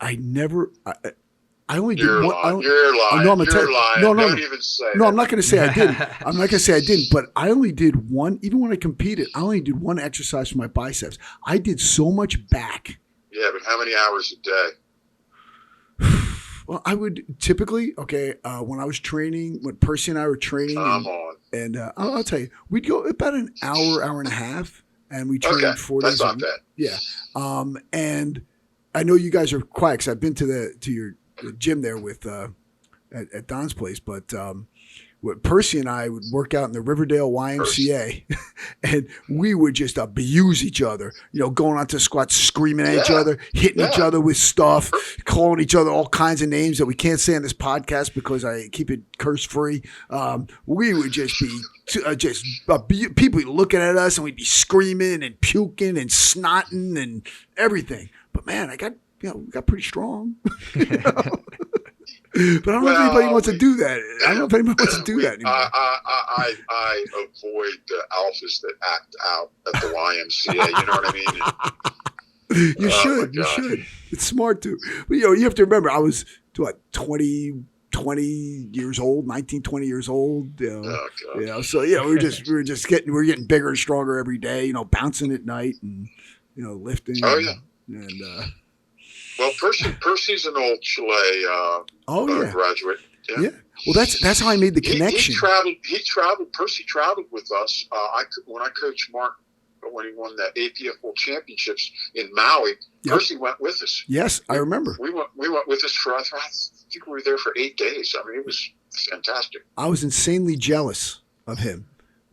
only did You're one. lying. You're lying. No, I'm You're lying. No, Don't even say no, that. I'm not going to say I didn't. I'm not going to say I didn't, but I only did one. Even when I competed, I only did one exercise for my biceps. I did so much back. Yeah, but how many hours a day? Well, I would typically, when I was training, when Percy and I were training. Come on. And I'll tell you, we'd go about an hour and a half, and we trained 4 days. That's not bad. Yeah. And I know you guys are quiet because I've been to your gym there with at Don's place, but Percy and I would work out in the Riverdale YMCA, and we would just abuse each other. Going onto squats, screaming at each other, hitting each other with stuff, calling each other all kinds of names that we can't say on this podcast because I keep it curse free. We would just be people looking at us, and we'd be screaming and puking and snotting and everything. But man, we got pretty strong. But I don't know if anybody wants to do that. I don't know if anybody wants to do that anymore. I avoid the alphas that act out at the YMCA. You know what I mean? You should. It's smart too. But you have to remember, I was 20 years old, 19, 20 years old. So we're getting bigger and stronger every day. Bouncing at night and lifting. Oh yeah. And well, Percy's an old Chile graduate. Yeah. Well, that's how I made the connection. Percy traveled with us. When I coached Mark when he won the APF World Championships in Maui. Yep. Percy went with us. Yes, I remember. We went with us for I think we were there for 8 days. I mean, it was fantastic. I was insanely jealous of him.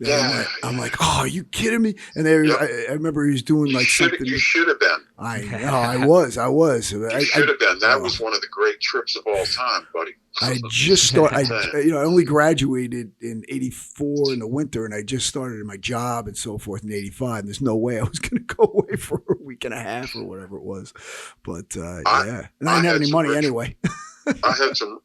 Yeah, I'm like, oh, are you kidding me? And I remember he was doing something. You should have been. I know, I was. You should have been. That was one of the great trips of all time, buddy. I just started. I only graduated in '84 in the winter, and I just started in my job and so forth in '85. And there's no way I was going to go away for a week and a half or whatever it was. But and I didn't have any money anyway. I had some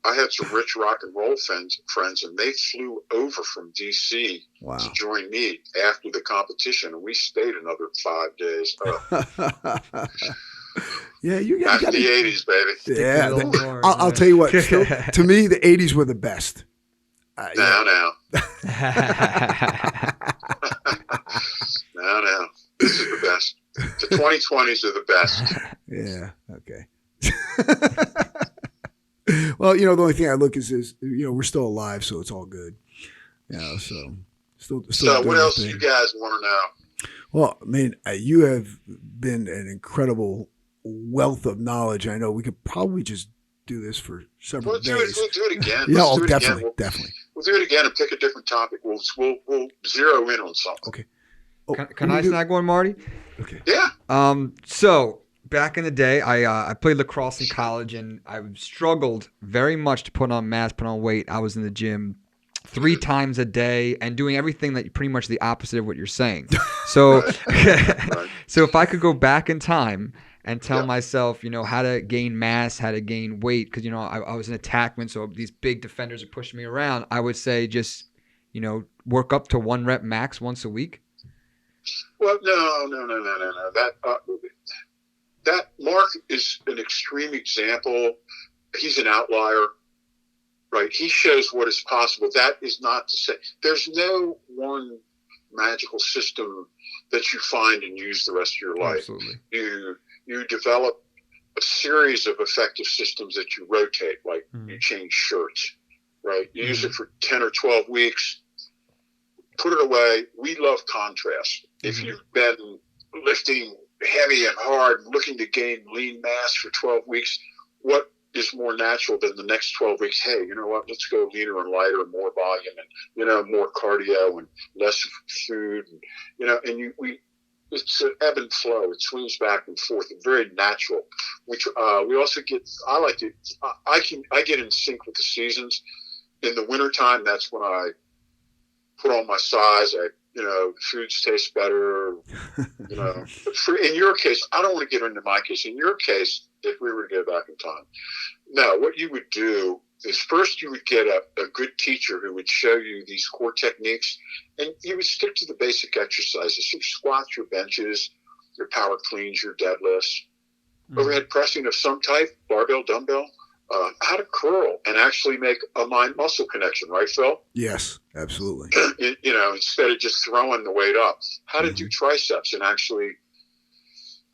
rich rock and roll friends, and they flew over from DC to join me after the competition, and we stayed another 5 days. Yeah, you got the '80s, baby. Yeah, I'll tell you what. Still, to me, the '80s were the best. Now. Now. This is the best. The 2020s are the best. Yeah. Okay. Well, the only thing I look is we're still alive, so it's all good. So still. So what else do you guys want to know? Well, I mean, you have been an incredible wealth of knowledge. I know we could probably just do this for several days. We'll do it again. Yeah, definitely. We'll do it again and pick a different topic. We'll zero in on something. Okay. Can I snag one, Marty? Okay. Yeah. So back in the day, I played lacrosse in college, and I struggled very much to put on mass, put on weight. I was in the gym 3 times a day and doing everything that pretty much the opposite of what you're saying. So, so if I could go back in time and tell myself, how to gain mass, how to gain weight, because, I was an attackman, so these big defenders are pushing me around, I would say just, work up to 1 rep max once a week. Well, no. That Mark is an extreme example. He's an outlier, right? He shows what is possible. That is not to say there's no one magical system that you find and use the rest of your life. Absolutely. You develop a series of effective systems that you rotate, like you change shirts, right? You use it for 10 or 12 weeks, put it away. We love contrast. If you've been lifting heavy and hard, looking to gain lean mass for 12 weeks, what is more natural than the next 12 weeks? Hey, you know what? Let's go leaner and lighter, more volume, and more cardio and less food, and it's an ebb and flow. It swings back and forth. It's very natural. We also get. I get in sync with the seasons. In the wintertime, that's when I put on my size. Foods taste better. In your case, I don't want to get into my case. In your case, if we were to go back in time, no, what you would do is first you would get a good teacher who would show you these core techniques, and you would stick to the basic exercises: your squats, your benches, your power cleans, your deadlifts, overhead pressing of some type, barbell, dumbbell, how to curl and actually make a mind-muscle connection, right, Phil? Yes, absolutely. Instead of just throwing the weight up, how to do triceps and actually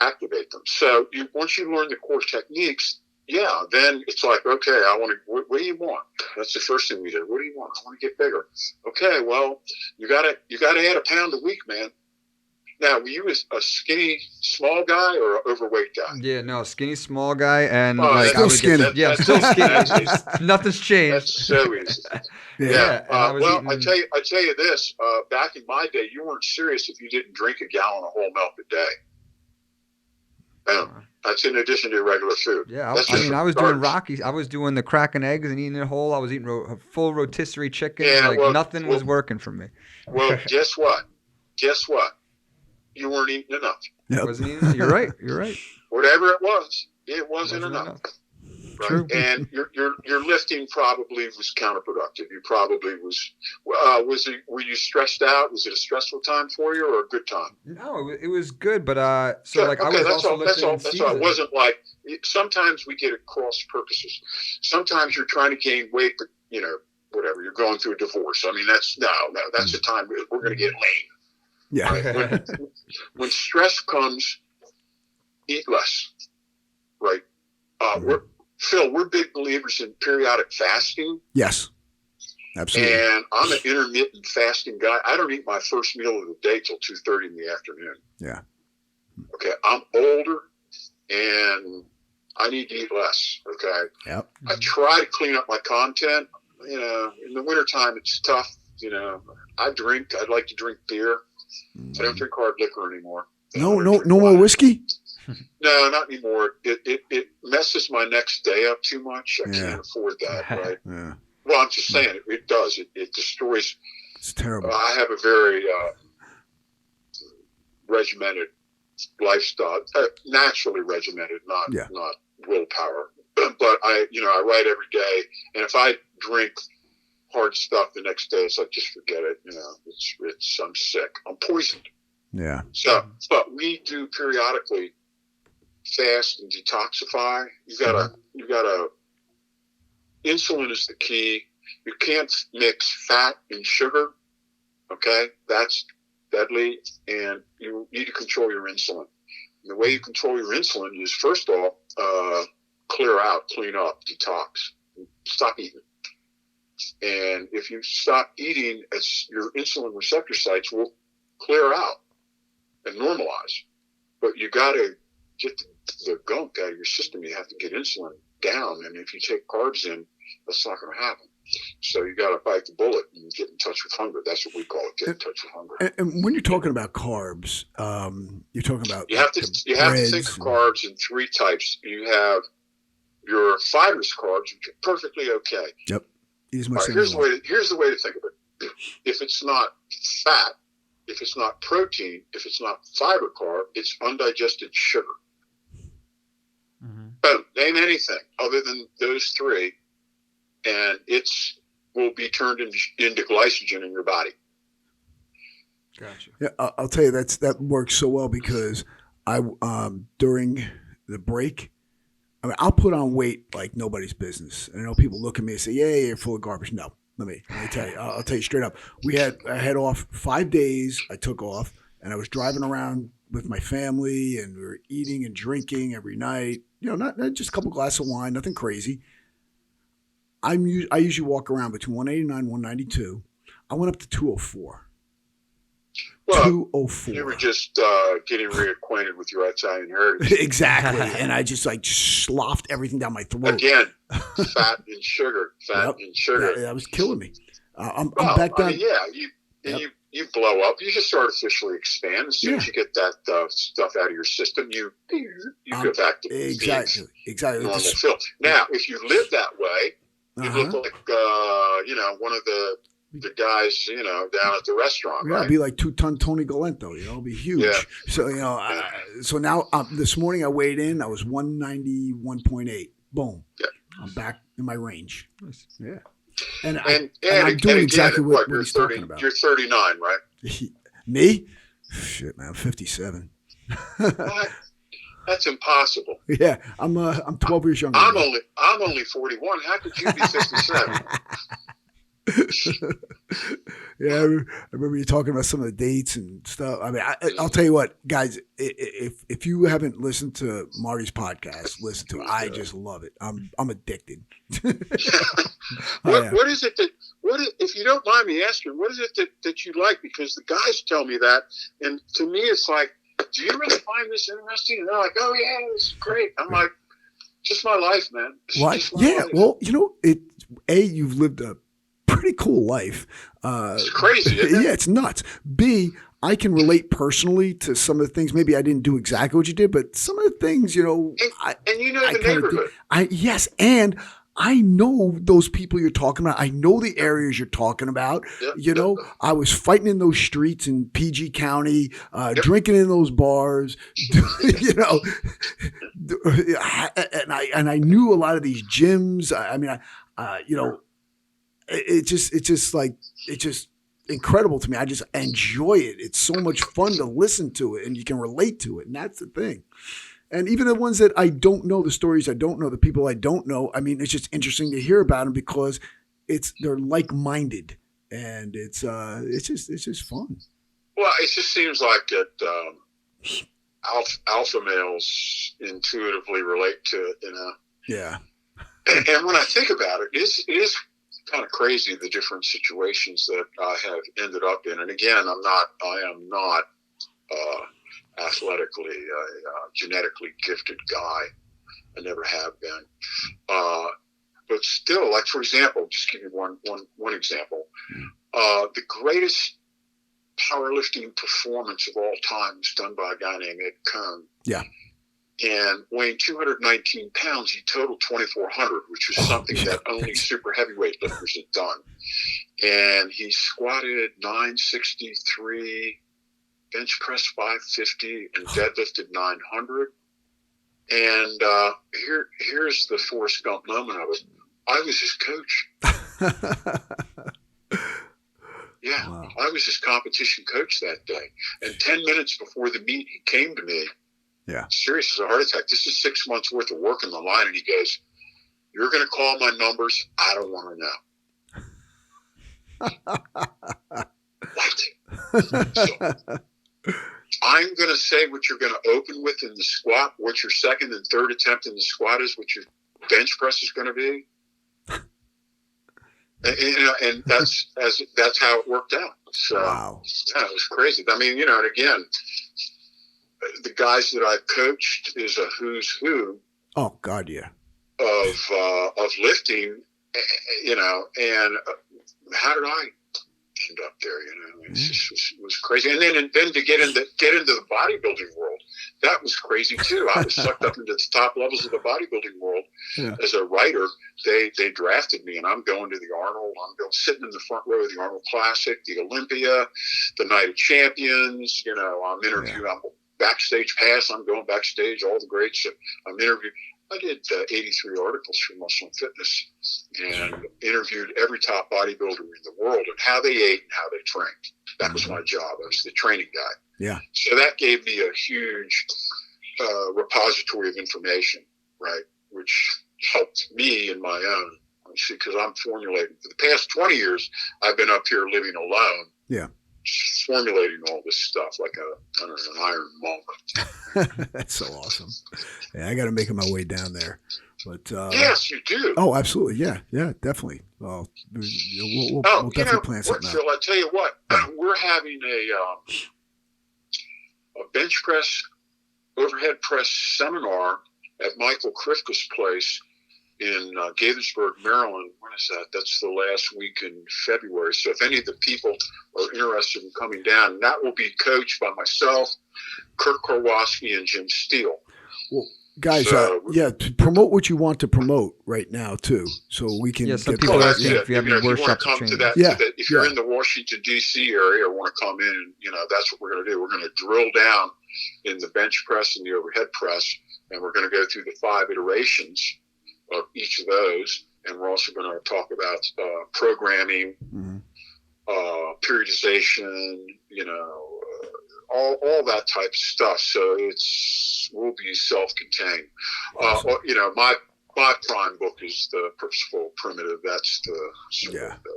activate them. So once you learn the core techniques, then it's like, okay, what do you want? That's the first thing we did. What do you want? I want to get bigger. Okay, well, you gotta add a pound a week, man. Now, were you a skinny, small guy or an overweight guy? Yeah, no, skinny, small guy, and still skinny. Still skinny. Nothing's changed. That's so easy. Yeah. I tell you this. Back in my day, you weren't serious if you didn't drink a gallon of whole milk a day. That's in addition to regular food. Yeah, I was doing Rockies. I was doing the cracking eggs and eating it whole. I was eating a full rotisserie chicken. Nothing was working for me. Well, guess what? You weren't eating enough. Yep. Wasn't eating. You're right. Whatever it wasn't enough. Right? True. And your lifting probably was counterproductive. You probably were you stressed out? Was it a stressful time for you or a good time? No, it was good, but I was that's also all. That's all. It wasn't like sometimes we get at cross purposes. Sometimes you're trying to gain weight, but whatever, you're going through a divorce. I mean, that's the time we're going to get lean. Yeah. Right? When stress comes, eat less. Right. We're big believers in periodic fasting. Yes. Absolutely. And I'm an intermittent fasting guy. I don't eat my first meal of the day till 2:30 in the afternoon. Yeah. Okay. I'm older and I need to eat less. Okay. Yep. I try to clean up my content. In the wintertime, it's tough. I drink. I'd like to drink beer. I don't drink hard liquor anymore. No more whiskey? No, not anymore. It messes my next day up too much. I can't afford that, right? Yeah. Well, I'm just saying it does. It destroys. It's terrible. I have a very regimented lifestyle, naturally regimented, not willpower. But I write every day, and if I drink hard stuff the next day, it's like, just forget it. I'm sick. I'm poisoned. Yeah. So, but we do periodically fast and detoxify. You gotta. Insulin is the key. You can't mix fat and sugar. Okay, that's deadly, and you need to control your insulin. And the way you control your insulin is, first off, clear out, clean up, detox, stop eating. And if you stop eating, your insulin receptor sites will clear out and normalize. But you got to get the gunk out of your system. You have to get insulin down. And if you take carbs in, that's not going to happen. So you got to bite the bullet and get in touch with hunger. That's what we call it, get in touch with hunger. And when you're talking about carbs, you're talking about you have to think of carbs in 3 types. You have your fibrous carbs, which are perfectly okay. Yep. Eat as All much right, as you want. here's the way to think of it. If it's not fat, if it's not protein, if it's not fiber carb, it's undigested sugar. Mm-hmm. Boom. Name anything other than those three, and it's will be turned into glycogen in your body. Gotcha. Yeah, I'll tell you that works so well because I during the break, I mean, I'll put on weight like nobody's business. And I know people look at me and say, "Yeah, you're full of garbage." No, let me tell you. I'll tell you straight up. I had off 5 days. I took off, and I was driving around with my family, and we were eating and drinking every night. You know, not just a couple glasses of wine, nothing crazy. I usually walk around between 189 and 192. I went up to 204. Well, 204. you were just getting reacquainted with your Italian heritage. Exactly. And I just sloughed everything down my throat. Again, fat and sugar. That was killing me. I'm Well, back down. I mean, you blow up. You just artificially expand. As soon as you get that stuff out of your system, you go back to exactly normal feel. Now, if you live that way, you look like one of the guys down at the restaurant. Yeah, right? I'd be like 2-ton Tony Galento. It'd be huge. Yeah. So so now this morning I weighed in. I was 191.8. Boom. Yeah. I'm back in my range. Nice. Yeah. And I'm doing exactly what he's talking about. You're 39, right? Me? Shit, man. I'm 57. That's impossible. Yeah, I'm 12 years younger. I'm only 41. How could you be 57? Yeah, I remember you talking about some of the dates and stuff. I mean, I'll tell you what, guys. If you haven't listened to Marty's podcast, listen to it. I just love it. I'm addicted. What is it that? If you don't mind me asking, what is it that you like? Because the guys tell me that, and to me, it's like, do you really find this interesting? And they're like, oh yeah, this is great. I'm like, just my life, man. What? Yeah. Life. Well, you've lived a pretty cool life. It's crazy, isn't it? Yeah, it's nuts. B, I can relate personally to some of the things. Maybe I didn't do exactly what you did, but some of the things, and you know the neighborhood. Yes, and I know those people you're talking about. I know the areas you're talking about. Yep. I was fighting in those streets in PG County, drinking in those bars, and I knew a lot of these gyms. I mean, it's just incredible to me. I just enjoy it. It's so much fun to listen to it, and you can relate to it, and that's the thing. And even the ones that I don't know, the stories I don't know, the people I don't know, I mean, it's just interesting to hear about them because they're like-minded, and it's just fun. Well, it just seems like that alpha males intuitively relate to it, Yeah. And when I think about it, it is kind of crazy the different situations that I have ended up in. And again, I am not athletically, genetically gifted guy. I never have been. But still, like, for example, just give you one example. The greatest powerlifting performance of all time was done by a guy named Ed Cohn. Yeah. And weighing 219 pounds, he totaled 2,400, which was something that only super heavyweight lifters had done. And he squatted 963, bench pressed 550, and deadlifted 900. And here's the Forrest Gump moment of it. I was his coach. Yeah, wow. I was his competition coach that day. And 10 minutes before the meet, he came to me. Yeah. Serious as a heart attack. This is 6 months worth of work on the line. And he goes, "You're going to call my numbers? I don't want to know." What? So, I'm going to say what you're going to open with in the squat, what your second and third attempt in the squat is, what your bench press is going to be. And that's how it worked out. So, wow. Yeah, it was crazy. I mean, and again, the guys that I've coached is a who's who. Oh God, yeah. Of lifting, and how did I end up there. It was crazy. And then to get into the bodybuilding world, that was crazy too. I was sucked up into the top levels of the bodybuilding world as a writer. They drafted me, and I'm going to the Arnold. I'm sitting in the front row of the Arnold Classic, the Olympia, the Night of Champions. I'm interviewing. I'm backstage pass. I'm going backstage. All the greats. I'm interviewing. I did 83 articles for Muscle and Fitness and interviewed every top bodybuilder in the world and how they ate and how they trained. That was my job. I was the training guy. Yeah. So that gave me a huge repository of information, right, which helped me in my own. See, because I'm formulating. For the past 20 years, I've been up here living alone. Yeah. Just formulating all this stuff like an iron monk. That's so awesome. Yeah, I got to make my way down there. But yes, you do. Oh, absolutely. Yeah, definitely. Well, we'll definitely plan something out. Phil, I tell you what, we're having a bench press, overhead press seminar at Michael Krifka's place in Gaithersburg, Maryland. When is that? That's the last week in February. So if any of the people are interested in coming down, that will be coached by myself, Kurt Korwosky, and Jim Steele. Well, guys, to promote what you want to promote right now too, so we can. Yeah, some get people that. asking if you have any workshops to train. If you're in the Washington D.C. area or want to come in, that's what we're going to do. We're going to drill down in the bench press and the overhead press, and we're going to go through the 5 iterations of each of those, and we're also going to talk about programming, periodization, all that type of stuff. So will be self-contained. My prime book is the Purposeful Primitive. That's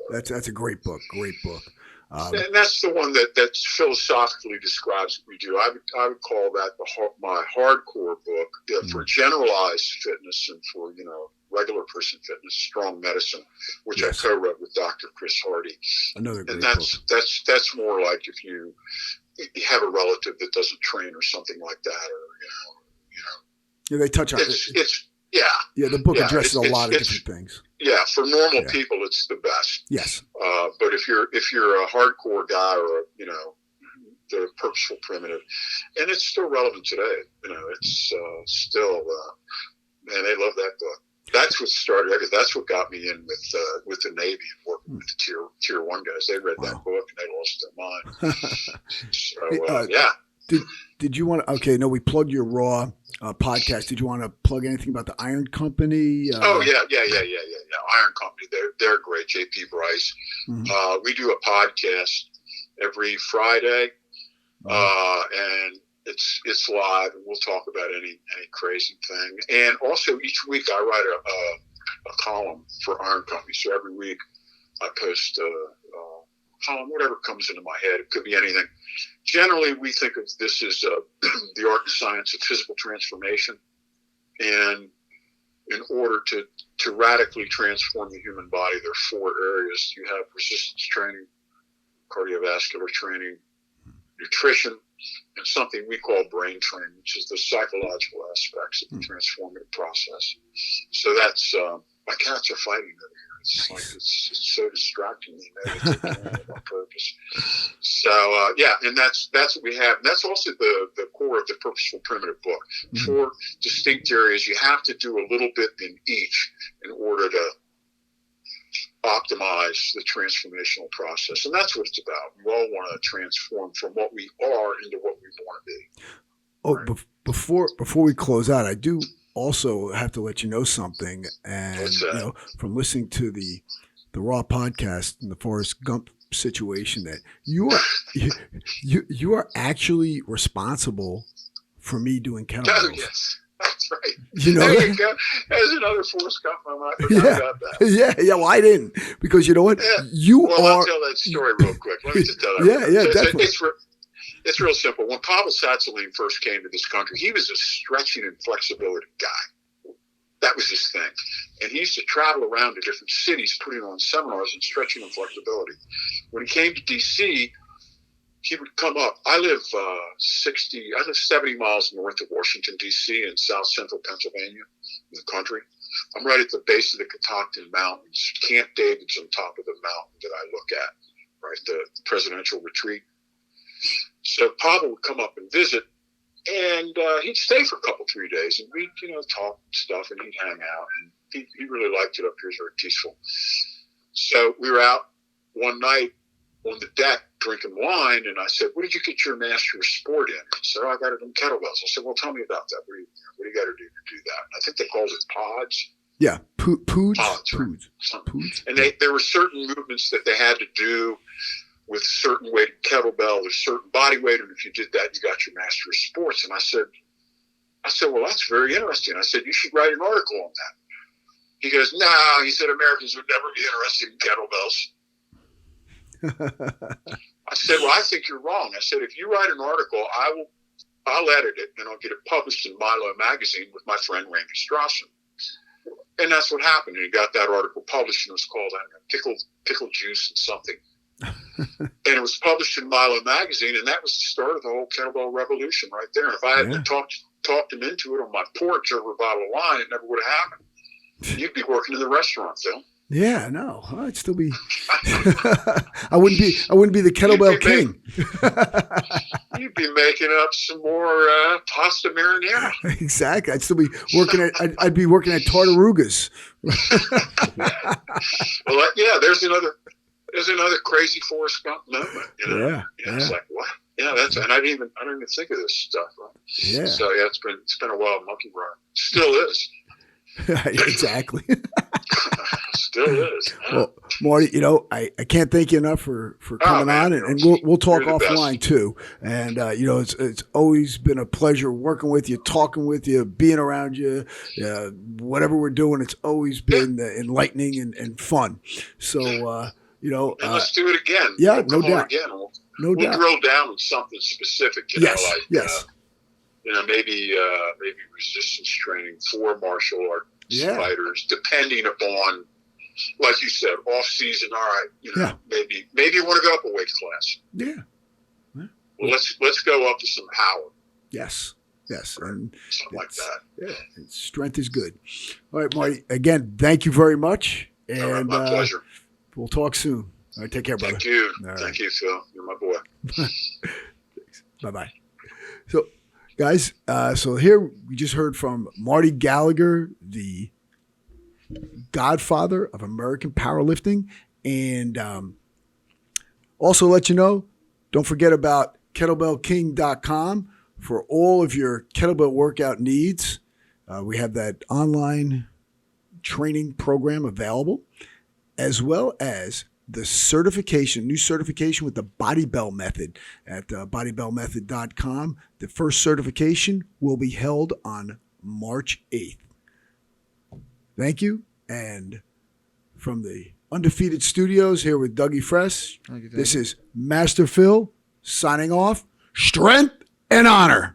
that's a great book. Great book. And that's the one that philosophically describes what we do. I would call that my hardcore book for generalized fitness and for regular person fitness, strong medicine, which I co-wrote with Dr. Chris Hardy. Another great book. That's more like if you have a relative that doesn't train or something like that, or Yeah, they touch on it. Yeah, the book addresses a lot of different things. Yeah, for normal people, it's the best. Yes. But if you're a hardcore guy or the Purposeful Primitive, and it's still relevant today. It's still, man, they love that book. That's what started. That's what got me in with the Navy and working with the tier 1 guys. They read that book and they lost their mind. So Did you want to? Okay, no, we plugged your Raw podcast. Did you want to plug anything about the Iron Company? Yeah. Iron Company. They're great. JP Bryce. We do a podcast every Friday, and it's live, and we'll talk about any crazy thing. And also each week I write a column for Iron Company. So every week I post a column, whatever comes into my head. It could be anything. Generally, we think of this as the art and science of physical transformation. And in order to radically transform the human body, there are 4 areas. You have resistance training, cardiovascular training, nutrition, and something we call brain training, which is the psychological aspects of the transformative process. So that's my cats are fighting over here. It's like it's so distracting. It's on purpose. So and that's what we have. And that's also the core of the Purposeful Primitive book. 4 distinct areas. You have to do a little bit in each in order to optimize the transformational process. And that's what it's about. We all want to transform from what we are into what we want to be. Oh, right? Before we close out, I do also have to let you know something. And from listening to the Raw podcast and the Forrest Gump situation, that you are actually responsible for me doing kettlebells. Oh, yes. That's right. There you go. There's another Forrest Gump moment. I forgot about that. Yeah. Well, I didn't, because you know what? I'll tell that story real quick. Let me just tell that. Definitely. It's real simple. When Pavel Tsatsouline first came to this country, he was a stretching and flexibility guy. That was his thing. And he used to travel around to different cities putting on seminars in stretching and flexibility. When he came to D.C., he would come up. I live 70 miles north of Washington, D.C. in south central Pennsylvania, in the country. I'm right at the base of the Catoctin Mountains. Camp David's on top of the mountain that I look at, right? The presidential retreat. So Papa would come up and visit, and he'd stay for a couple, 3 days, and we'd, talk stuff, and he'd hang out. And he really liked it up here. It's very peaceful. So we were out one night on the deck drinking wine, and I said, "What did you get your master of sport in?" He said, "Oh, I got it in kettlebells." I said, "Well, tell me about that. What do you got to do to do that?" And I think they called it pods. Yeah, poods. Poods. And there were certain movements that they had to do with certain weighted kettlebell or certain body weight, and if you did that, you got your master of sports. And I said, "Well, that's very interesting." I said, "You should write an article on that." He goes, "No," he said, "Americans would never be interested in kettlebells." I said, "Well, I think you're wrong." I said, "If you write an article, I'll edit it and I'll get it published in Milo magazine with my friend Randy Strassen." And that's what happened. And he got that article published, and it was called Pickle Juice and something. And it was published in Milo magazine, and that was the start of the whole kettlebell revolution right there. If I hadn't talked him into it on my porch over a bottle of wine, it never would have happened. You'd be working in the restaurant, Phil. Yeah, no, I'd still be. I wouldn't be the kettlebell king. You'd be making up some more pasta marinara. Exactly. I'd still be working at. I'd be working at Tartarugas. Well, yeah. There's another crazy Forrest Gump moment. Yeah. It's like, what? Yeah, and I didn't even think of this stuff. Right? Yeah. So yeah, it's been a wild monkey ride. Still is. Exactly. Still is. Yeah. Well, Marty, I can't thank you enough for coming on, and we'll talk offline too. And it's always been a pleasure working with you, talking with you, being around you. Whatever we're doing, it's always been enlightening and fun. So and let's do it again. Yeah, no doubt. We'll drill down on something specific. Yes. Maybe resistance training for martial art fighters, depending upon, like you said, off season. All right, maybe you want to go up a weight class. Yeah. Well, let's go up to some power. Yes, and something like that. Yeah, strength is good. All right, Marty. Again, thank you very much, and all right, my pleasure. We'll talk soon. All right, take care, brother. Thank you. All right. Thank you, Phil. You're my boy. Bye-bye. So, guys, here we just heard from Marty Gallagher, the Godfather of American powerlifting. And also let you know, don't forget about kettlebellking.com for all of your kettlebell workout needs. We have that online training program available, as well as the new certification with the Body Bell Method at bodybellmethod.com. The first certification will be held on March 8th. Thank you. And from the Undefeated Studios here with Dougie Fresh, this is Master Phil signing off. Strength and honor.